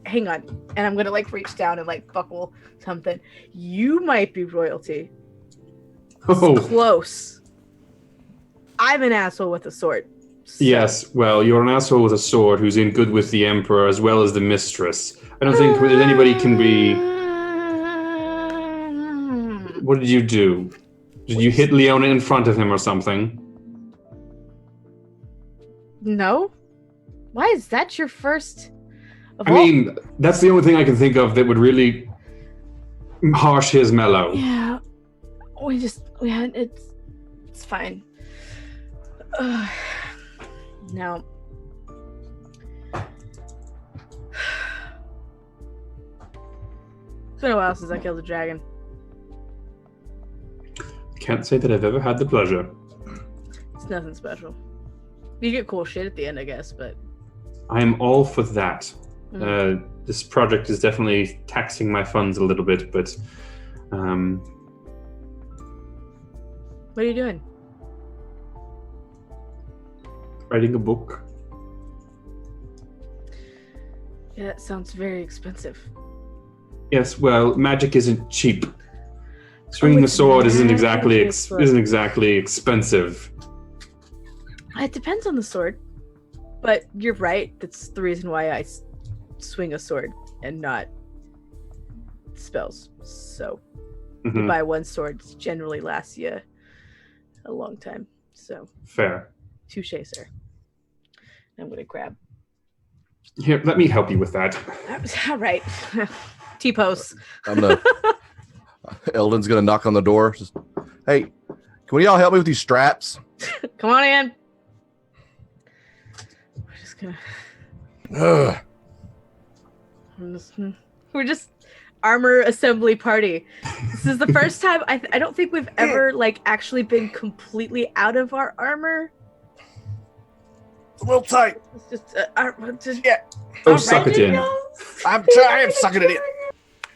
Hang on. And I'm gonna like reach down and like buckle something. You might be royalty. Oh, Close. I'm an asshole with a sword. So- yes. Well, you're an asshole with a sword who's in good with the emperor as well as the mistress. I don't think that anybody can be. What did you do? Did you hit Leona in front of him or something? No? Why is that your first? I mean, that's the only thing I can think of that would really harsh his mellow. Yeah. We had it's fine. Now. It's been a while since I killed a dragon. Can't say that I've ever had the pleasure. It's nothing special. You get cool shit at the end, I guess, but I am all for that. This project is definitely taxing my funds a little bit, but what are you doing? writing a book. Yeah, that sounds very expensive. Yes, well, magic isn't cheap. Swinging a it's sword isn't magic, exactly expensive. It depends on the sword, but you're right. That's the reason why I swing a sword and not spells. So you Mhm. buy one sword, it generally lasts you a long time. So Fair. touche, sir. I'm gonna grab. Here, let me help you with that. All right, T-pose. I'm gonna. Eldon's gonna knock on the door. Just, hey, can we all help me with these straps? Come on in. We're just gonna. Ugh. We're just armor assembly party. This is the first time I don't think we've ever like actually been completely out of our armor. It's a little tight. It's just Yeah. Oh, suck it in. I'm trying. I'm sucking it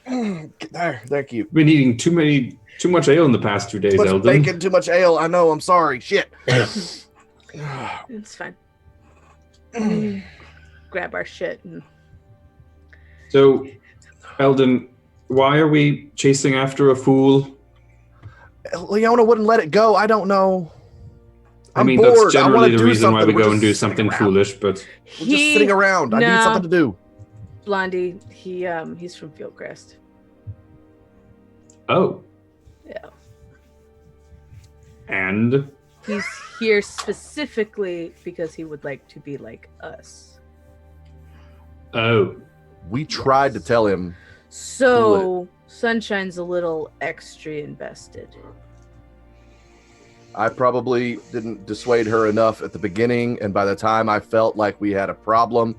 in. There, thank you. Been eating too much ale in the past 2 days, Too much Eldon. bacon, too much ale. I know. I'm sorry. Shit. It's fine. Grab our shit and So, Eldon, Why are we chasing after a fool? Leona wouldn't let it go. I don't know. I'm I mean, bored. that's I generally want to the do reason why something. we We're go just and do sitting something around. foolish, but We're just sitting around. I need something to do. Blondie, he's from Fieldcrest. oh. Yeah. And He's here specifically because he would like to be like us. oh. We tried to tell him. So Sunshine's a little extra invested. I probably didn't dissuade her enough at the beginning, and by the time I felt like we had a problem,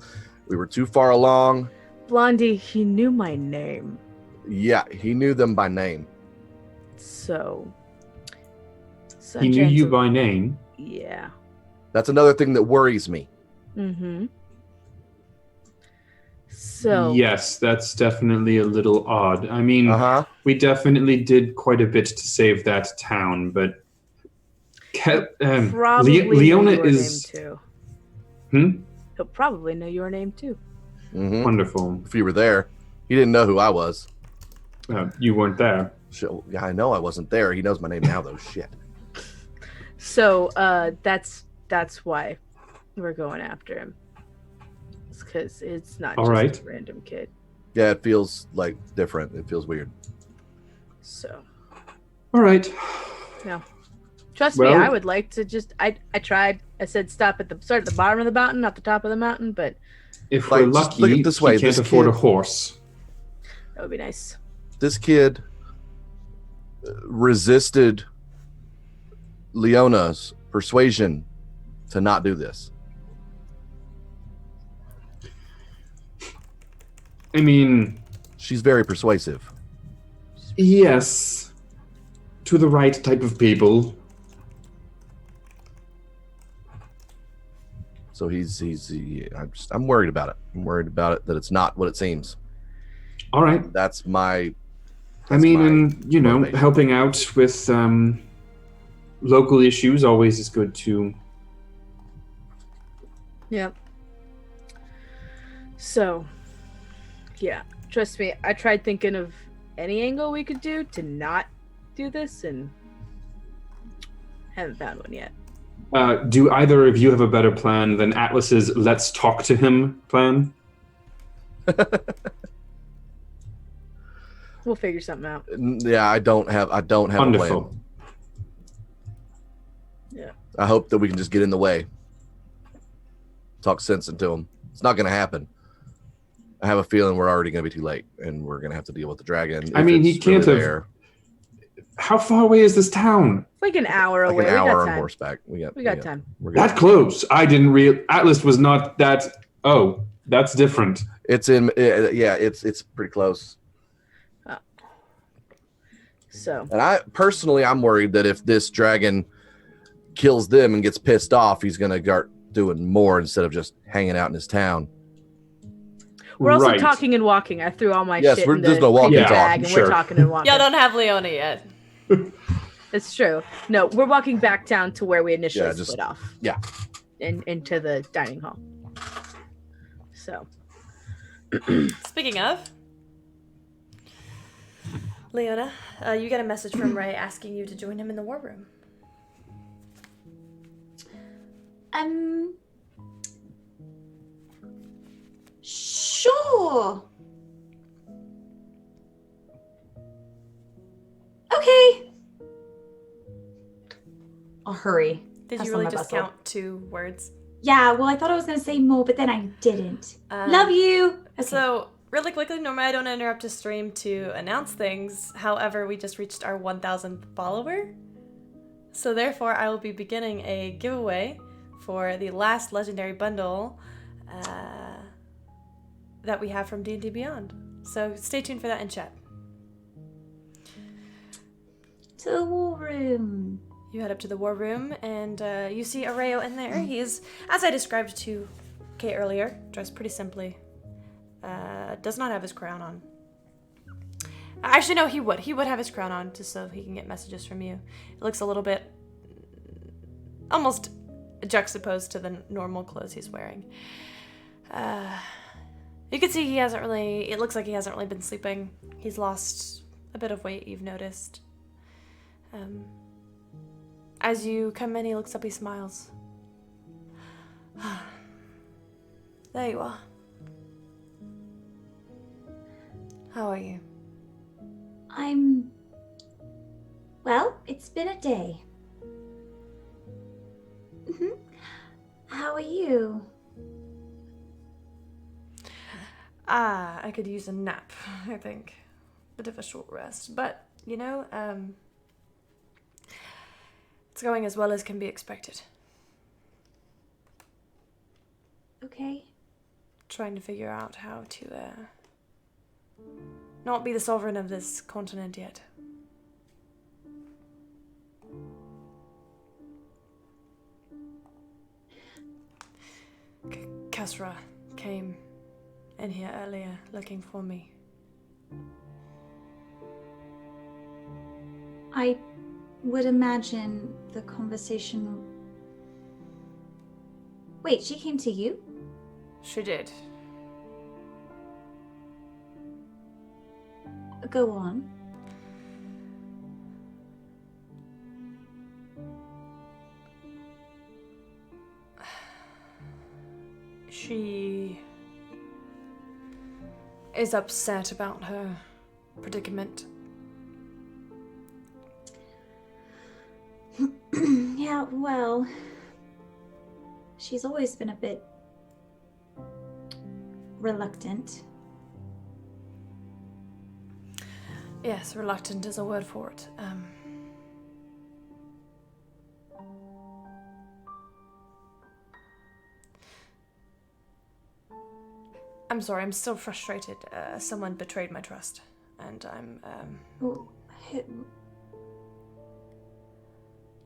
we were too far along. Blondie, he knew my name. Yeah, he knew them by name. So He knew you by name. Yeah. That's another thing that worries me. Mm-hmm. So Yes, that's definitely a little odd. I mean, we definitely did quite a bit to save that town, but probably Leona know your is name too. He'll probably know your name too. Mm-hmm. Wonderful. If you were there, he didn't know who I was. You weren't there. Shit, yeah, I know I wasn't there. He knows my name now, though. Shit. So that's why we're going after him. It's because it's not All just right. a random kid. Yeah, it feels like different. It feels weird. So. All right. Yeah. Trust me, I would like to just. I tried. I said start at the bottom of the mountain, not the top of the mountain, but if we're lucky, look at this way. He can't afford a horse. That would be nice. This kid resisted Leona's persuasion to not do this. I mean, she's very persuasive. Yes, to the right type of people. So I'm worried about it. I'm worried about it that it's not what it seems. All right. That's my. Motivation. Helping out with local issues always is good too. Yep. So, yeah, trust me, I tried thinking of any angle we could do to not do this and haven't found one yet. Do either of you have a better plan than Atlas's "let's talk to him" plan? We'll figure something out. Yeah, I don't have Wonderful. a plan. Yeah. I hope that we can just get in the way. Talk sense into him. It's not going to happen. I have a feeling we're already going to be too late, and we're going to have to deal with the dragon. I mean, he can't have. There. How far away is this town? It's like an hour away. An hour on horseback. We got time. We're that close. I didn't Atlas was not that. Oh, that's different. It's in. It's pretty close. So. And I'm worried that if this dragon kills them and gets pissed off, he's going to start doing more instead of just hanging out in his town. We're also talking and walking. I threw all my shit in there's no walking bag, and we're talking and walking. Y'all don't have Leona yet. It's true. No, we're walking back down to where we initially split off. Yeah. Into the dining hall. So. Speaking of, Leona, you get a message from Ray asking you to join him in the war room. Sure. Okay. I'll hurry. Did you really just count 2 words? Yeah, well, I thought I was going to say more, but then I didn't. Love you. Okay. So, really quickly, normally I don't interrupt a stream to announce things. However, we just reached our 1,000th follower. So therefore, I will be beginning a giveaway for the last legendary bundle that we have from D&D Beyond. So stay tuned for that in chat. To the war room. You head up to the war room, and you see Areo in there. He is, as I described to Kay earlier, dressed pretty simply. Does not have his crown on. Actually, no, he would. He would have his crown on just so he can get messages from you. It looks a little bit almost juxtaposed to the normal clothes he's wearing. You can see he hasn't really, it looks like he hasn't really been sleeping. He's lost a bit of weight, you've noticed. As you come in, he looks up, he smiles. There you are. How are you? Well, it's been a day. How are you? I could use a nap, I think. Bit of a short rest. But, you know, it's going as well as can be expected. Okay. Trying to figure out how to, not be the sovereign of this continent yet. Kasra came in here earlier looking for me. I would imagine the conversation... Wait, she came to you? She did. Go on. She is upset about her predicament. Yeah, well... She's always been a bit... reluctant. Yes, reluctant is a word for it. I'm sorry, I'm still frustrated. Someone betrayed my trust, and I'm, Oh,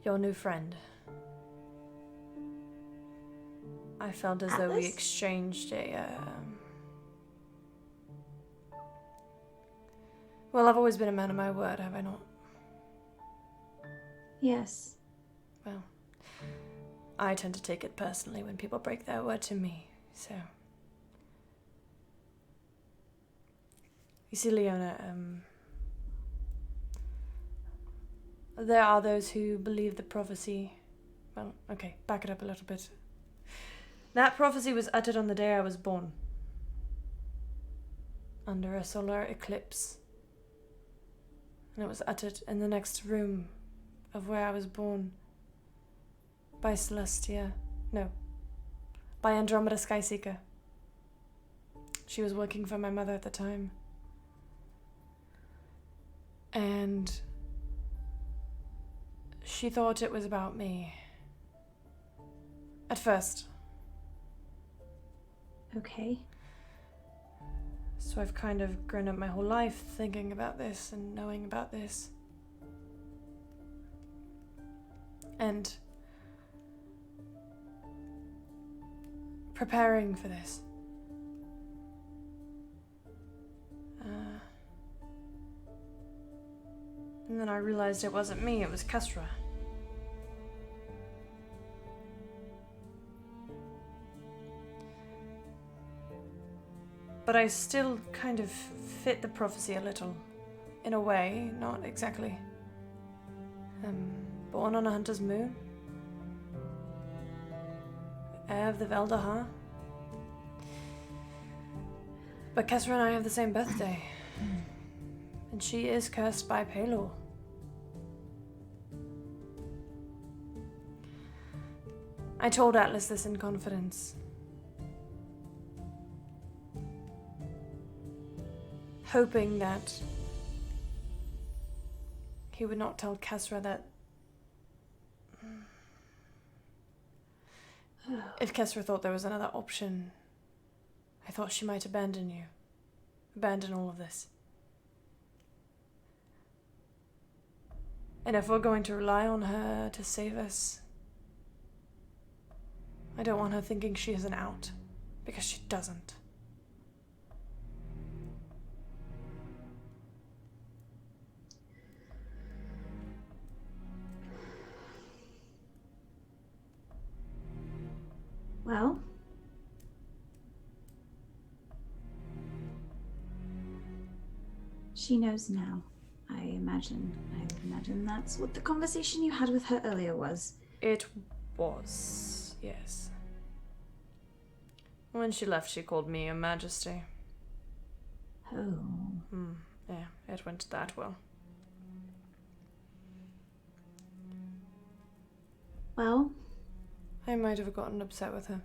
your new friend. I felt as though we Atlas? exchanged a, Well, I've always been a man of my word, have I not? yes. Well, I tend to take it personally when people break their word to me, so... You see, Leona, there are those who believe the prophecy... Well, okay, back it up a little bit. That prophecy was uttered on the day I was born. Under a solar eclipse. And it was uttered in the next room of where I was born. By Celestia. No. By Andromeda Skyseeker. She was working for my mother at the time. And she thought it was about me. At first. Okay. So I've kind of grown up my whole life thinking about this and knowing about this. And preparing for this. And then I realized it wasn't me, it was Kasra. But I still kind of fit the prophecy a little. In a way, not exactly. Born on a hunter's moon. Heir of the Veldahar. But Kasra and I have the same birthday. And she is cursed by Pelor. I told Atlas this in confidence. Hoping that he would not tell Kasra that if Kasra thought there was another option, I thought she might abandon you. Abandon all of this. And if we're going to rely on her to save us, I don't want her thinking she has an out, because she doesn't. Well, She knows now. I imagine that's what the conversation you had with her earlier was. It was, yes. When she left, she called me Your Majesty. Oh. Yeah, it went that well. Well, I might have gotten upset with her.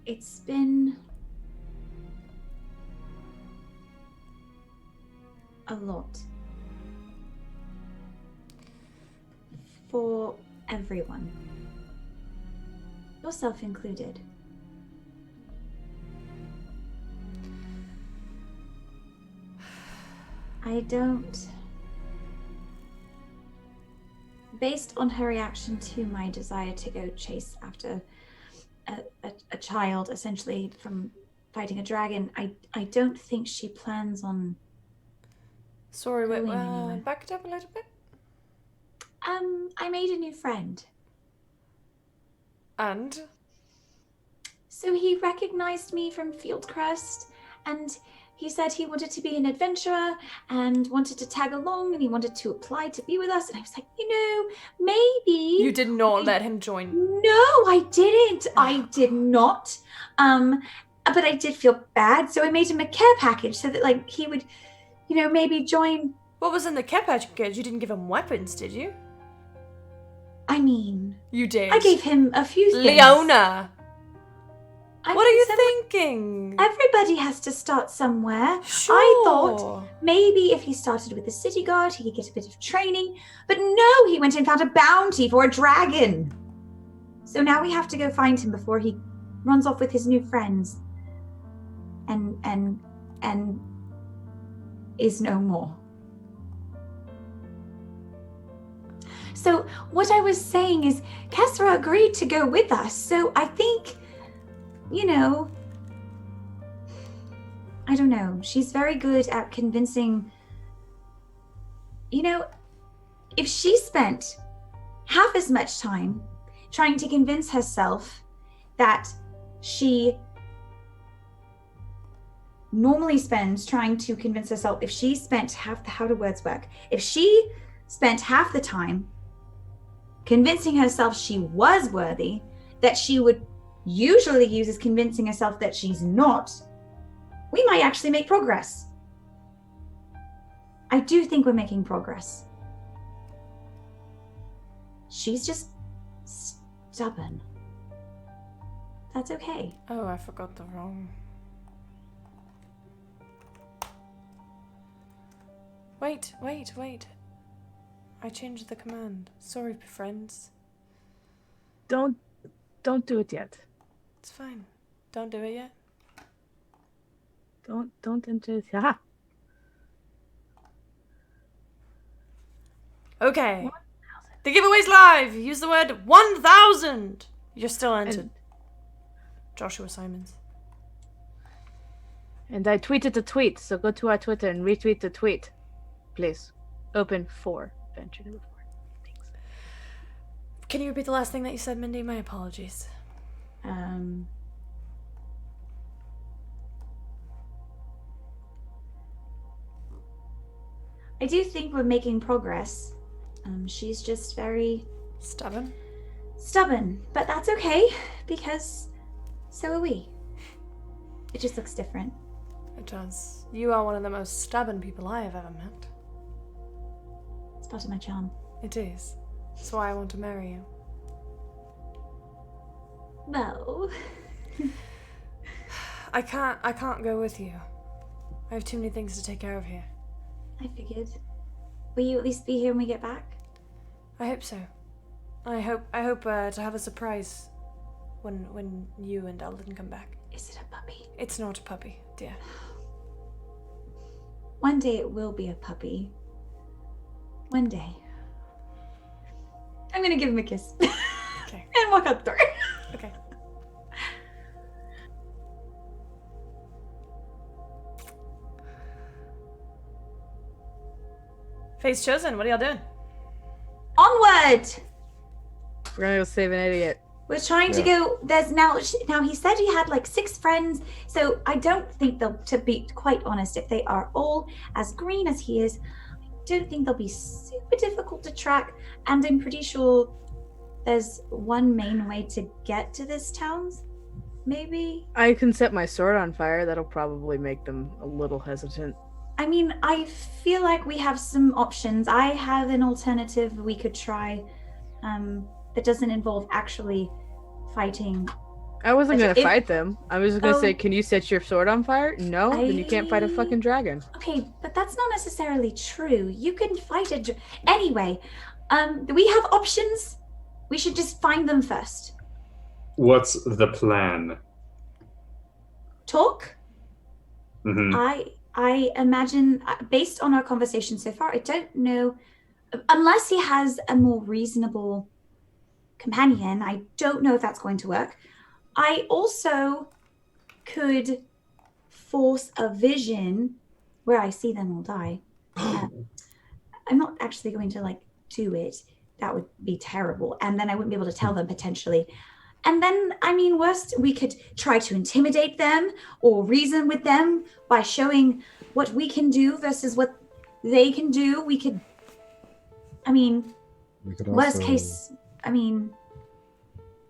it's been a lot. For everyone. Yourself included. I don't... Based on her reaction to my desire to go chase after a child, essentially, from fighting a dragon, I don't think she plans on... Sorry, wait, going anywhere. back it up a little bit. I made a new friend. And? So he recognized me from Fieldcrest, and he said he wanted to be an adventurer and wanted to tag along, and he wanted to apply to be with us. And I was like, maybe... You did not let him join. No, I didn't. I did not. But I did feel bad, so I made him a care package so that, like, he would, maybe join. What was in the care package? You didn't give him weapons, did you? I mean... You did. I gave him a few things. Leona! What are you thinking? Everybody has to start somewhere. Sure. I thought maybe if he started with the city guard, he could get a bit of training. But no, he went and found a bounty for a dragon. So now we have to go find him before he runs off with his new friends. And is no more. So what I was saying is Kessra agreed to go with us. So I think... I don't know. She's very good at convincing. If she spent half as much time trying to convince herself that she normally spends trying to convince herself, if she spent how do words work? If she spent half the time convincing herself she was worthy, that she would usually uses convincing herself that she's not, we might actually make progress. I do think we're making progress. She's just stubborn. That's okay. Oh, I forgot the wrong. Wait. I changed the command. Sorry, friends. Don't do it yet. It's fine. Don't do it yet. Don't enter. Aha. Okay. 1,000. The giveaway's live. Use the word 1,000. You're still entered. Joshua Simons. And I tweeted a tweet, so go to our Twitter and retweet the tweet, please. Open for Venture Number 4. Thanks. Can you repeat the last thing that you said, Mindy? My apologies. I do think we're making progress. She's just very Stubborn? stubborn, but that's okay because so are we. It just looks different. It does. You are one of the most stubborn people I have ever met. It's part of my charm. It is. That's why I want to marry you. Well, I can't go with you. I have too many things to take care of here. I figured. Will you at least be here when we get back? I hope so. I hope to have a surprise when you and Eldon come back. Is it a puppy? It's not a puppy, dear. One day it will be a puppy. One day. I'm gonna give him a kiss. Okay. And walk out the door. Okay. Face chosen, what are y'all doing? Onward! We're gonna go save an idiot. We're trying to go. There's now he said he had like 6 friends, so I don't think they'll. To be quite honest, if they are all as green as he is, I don't think they'll be super difficult to track. And I'm pretty sure there's one main way to get to this town. Maybe. I can set my sword on fire. That'll probably make them a little hesitant. I mean, I feel like we have some options. I have an alternative we could try that doesn't involve actually fighting. I wasn't gonna If- fight them. I was just gonna Oh. say, can you set your sword on fire? No, then you can't fight a fucking dragon. Okay, but that's not necessarily true. You can fight anyway. We have options. We should just find them first. What's the plan? Talk. Hmm. I imagine, based on our conversation so far, I don't know, unless he has a more reasonable companion, I don't know if that's going to work. I also could force a vision where I see them all die. I'm not actually going to do it. That would be terrible. And then I wouldn't be able to tell them potentially. And then, I mean, worst, we could try to intimidate them or reason with them by showing what we can do versus what they can do. We could, I mean, We could worst also- case, I mean,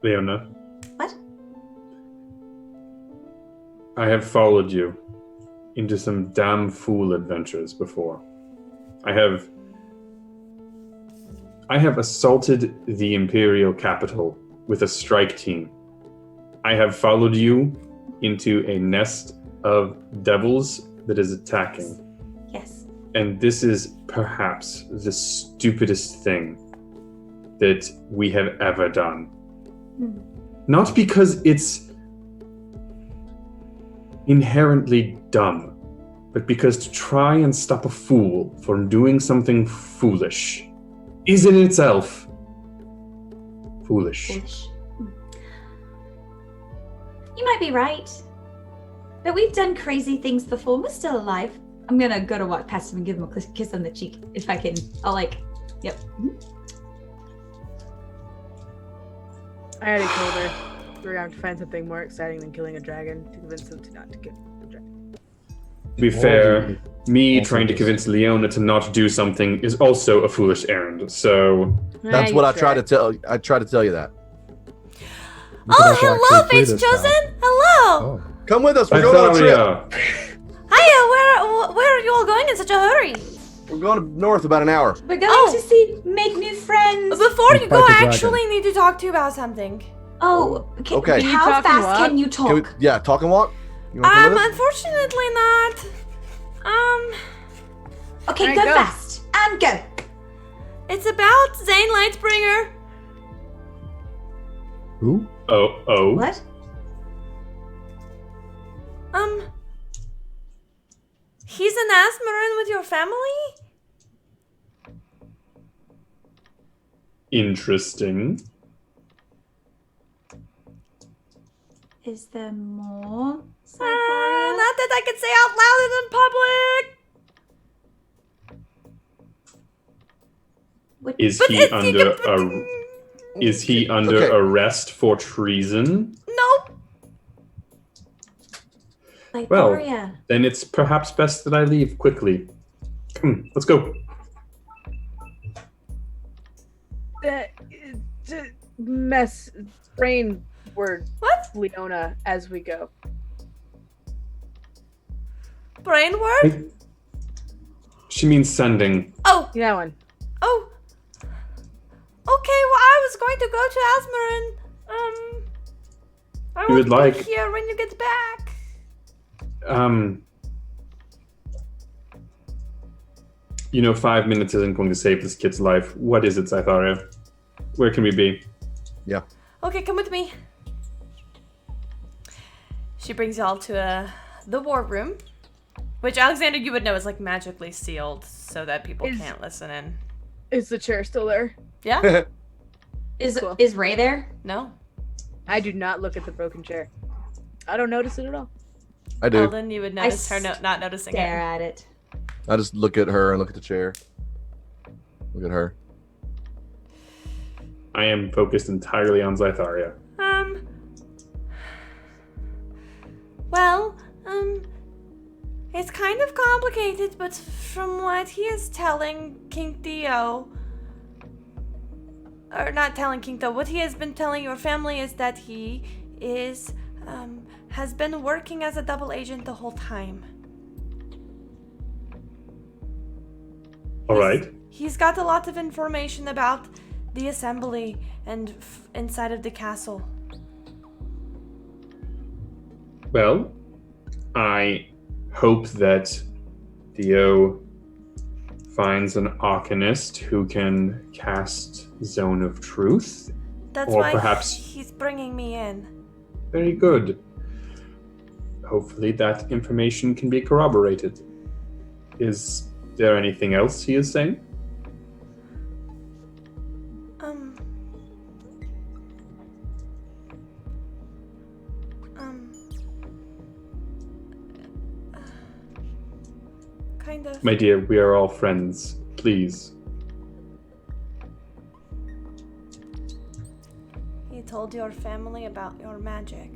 Leona, what? I have followed you into some damn fool adventures before. I have assaulted the Imperial capital with a strike team. I have followed you into a nest of devils that is attacking. Yes. And this is perhaps the stupidest thing that we have ever done. Hmm. Not because it's inherently dumb, but because to try and stop a fool from doing something foolish is in itself foolish. Foolish. You might be right. But we've done crazy things before. We're still alive. I'm gonna go to walk past him and give him a kiss on the cheek if I can. I'll yep. I already told her we're gonna have to find something more exciting than killing a dragon to convince them to not to kill the dragon. To be fair, me trying to convince Leona to not do something is also a foolish errand. So That's what I try to tell. I try to tell you that. We could Oh, also hello, actually Fate's free this town. Chosen. Hello. Oh, Come with us. We're going on a trip. Pytharia, Hiya. Where are you all going in such a hurry? We're going north about an hour. We're going Oh. to see make new friends. Before you Fight go, the I dragon. actually need to talk to you about something. Oh, Okay. Can you how talk and fast walk? can you talk? Can we, yeah, talk and walk. You wanna come with us? Unfortunately not. Okay, Alright, go go. fast and go. It's about Zane Lightbringer. who? oh, What? He's an Asmarin with your family? interesting. Is there more? Not Cyboria? that I can say out loud in public. What- Is But he if you under could- is he under Okay. arrest for treason? Nope. Cyboria. Then it's perhaps best that I leave quickly. Come, let's go. Mess brain word What? Leona as we go. Brain word? She means sending. Oh. Yeah, one. Oh. Okay, well, I was going to go to Asmarin. I You would will like- be here when you get back. You know, 5 minutes isn't going to save this kid's life. What is it, Cytharia? Where can we be? Okay, come with me. She brings y'all to the war room, which Alexander, you would know is magically sealed so that people Is- can't listen in. Is the chair still there? Yeah? Is Cool. is Ray there? No. I do not look at the broken chair. I don't notice it at all. I do. Eldon, you would notice her not noticing Stare it. at it. I just look at her and look at the chair. Look at her. I am focused entirely on Zytharia. Well, it's kind of complicated, but from what he is telling King Theo, or not telling King Theo, what he has been telling your family is that he is, has been working as a double agent the whole time. All right. He's got a lot of information about the assembly and inside of the castle. Well, I hope that Theo finds an Arcanist who can cast Zone of Truth. That's Or why perhaps- he's bringing me in. Very good. Hopefully that information can be corroborated. Is there anything else he is saying? Kind of. My dear, we are all friends. Please. He told your family about your magic.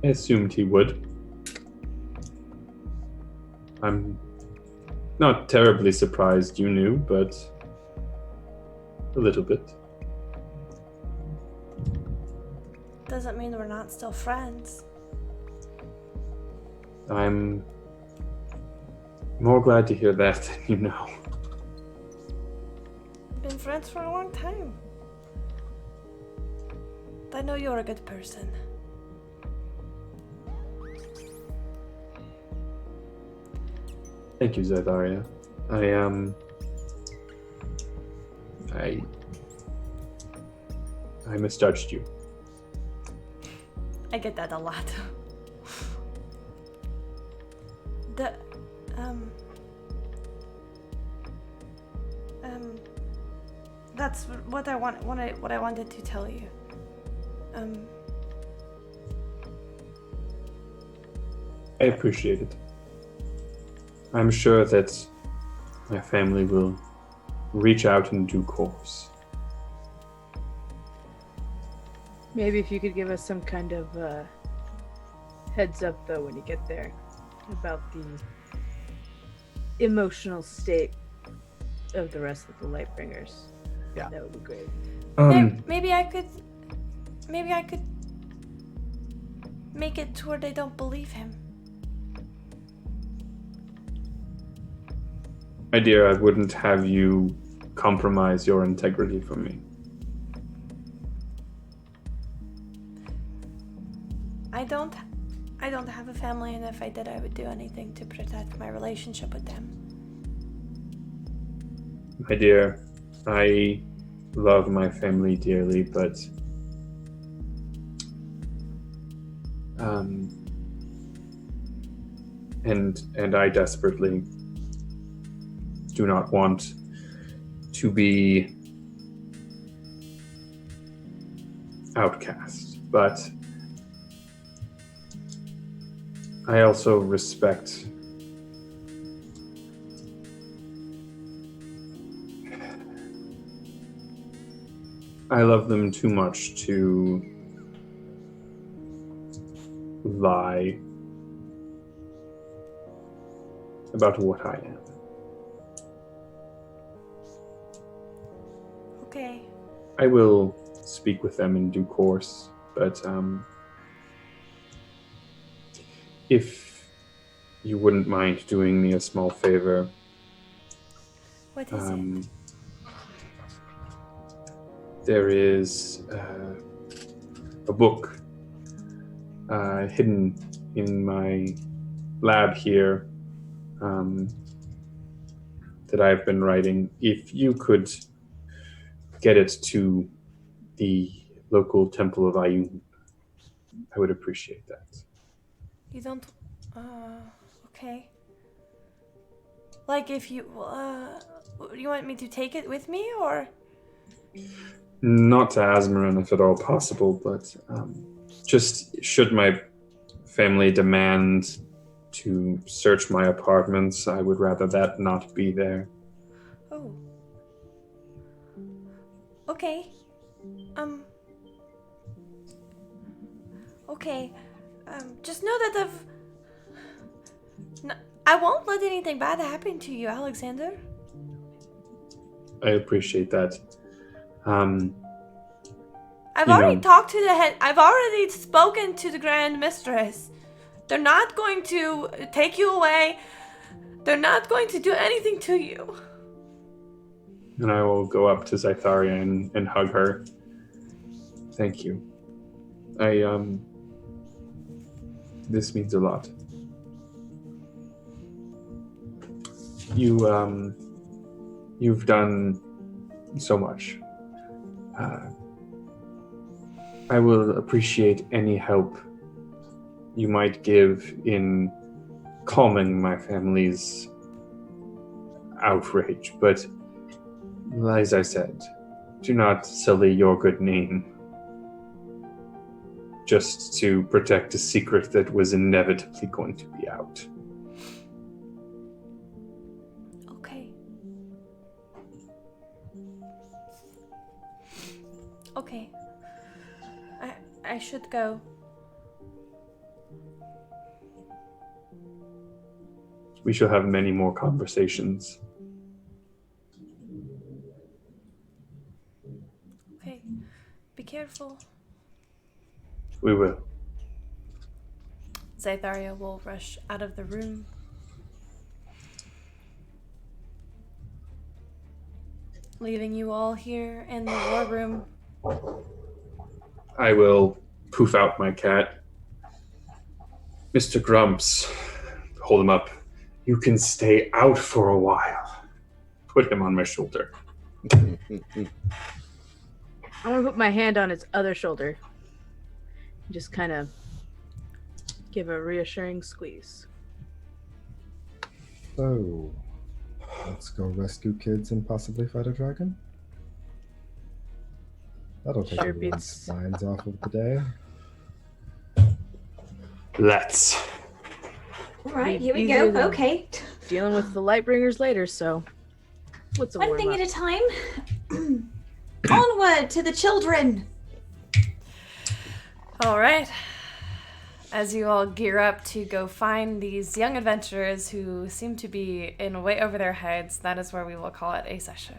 I assumed he would. I'm not terribly surprised you knew, but a little bit. Doesn't mean we're not still friends. I'm more glad to hear that than you know. Been friends for a long time. I know you're a good person. Thank you, Zytharia. I misjudged you. I get that a lot. That's what I wanted to tell you. I appreciate it. I'm sure that my family will reach out in due course. Maybe if you could give us some kind of heads up, though, when you get there, about the emotional state of the rest of the Lightbringers. Yeah. That would be great. Maybe I could make it to where they don't believe him. My dear, I wouldn't have you compromise your integrity for me. I don't have a family, and if I did, I would do anything to protect my relationship with them. My dear, I love my family dearly, but and I desperately do not want to be outcast, but I also respect I love them too much to lie about what I am. Okay. I will speak with them in due course, but if you wouldn't mind doing me a small favor, What is it? there is a book hidden in my lab here that I've been writing. If you could get it to the local temple of Ayun, I would appreciate that. You don't. Okay. Like, if you want me to take it with me, or? Not to Asmarin if at all possible, but just should my family demand to search my apartments. I would rather that not be there. Oh. Okay. Okay. Just know that I won't let anything bad happen to you, Alexander. I appreciate that. I've You already know- talked to the head. I've already spoken to the Grand Mistress. They're not going to take you away. They're not going to do anything to you. And I will go up to Zytharia and hug her. Thank you. This means a lot. You've done so much. I will appreciate any help you might give in calming my family's outrage, but as I said, do not sully your good name just to protect a secret that was inevitably going to be out. Okay. Okay. I should go. We shall have many more conversations. Okay. Be careful. We will. Zytharia will rush out of the room. Leaving you all here in the war room. I will poof out my cat. Mr. Grumps, hold him up. You can stay out for a while. Put him on my shoulder. I'm gonna put my hand on its other shoulder. Just kind of give a reassuring squeeze. So, let's go rescue kids and possibly fight a dragon? That'll take Sure everyone's beats- minds off of the day. Let's. All right, Be here we easier go. than- Okay. Dealing with the Lightbringers later, so what's a One warm thing up? at a time. Onward to the children. All right. As you all gear up to go find these young adventurers who seem to be in way over their heads, that is where we will call it a session.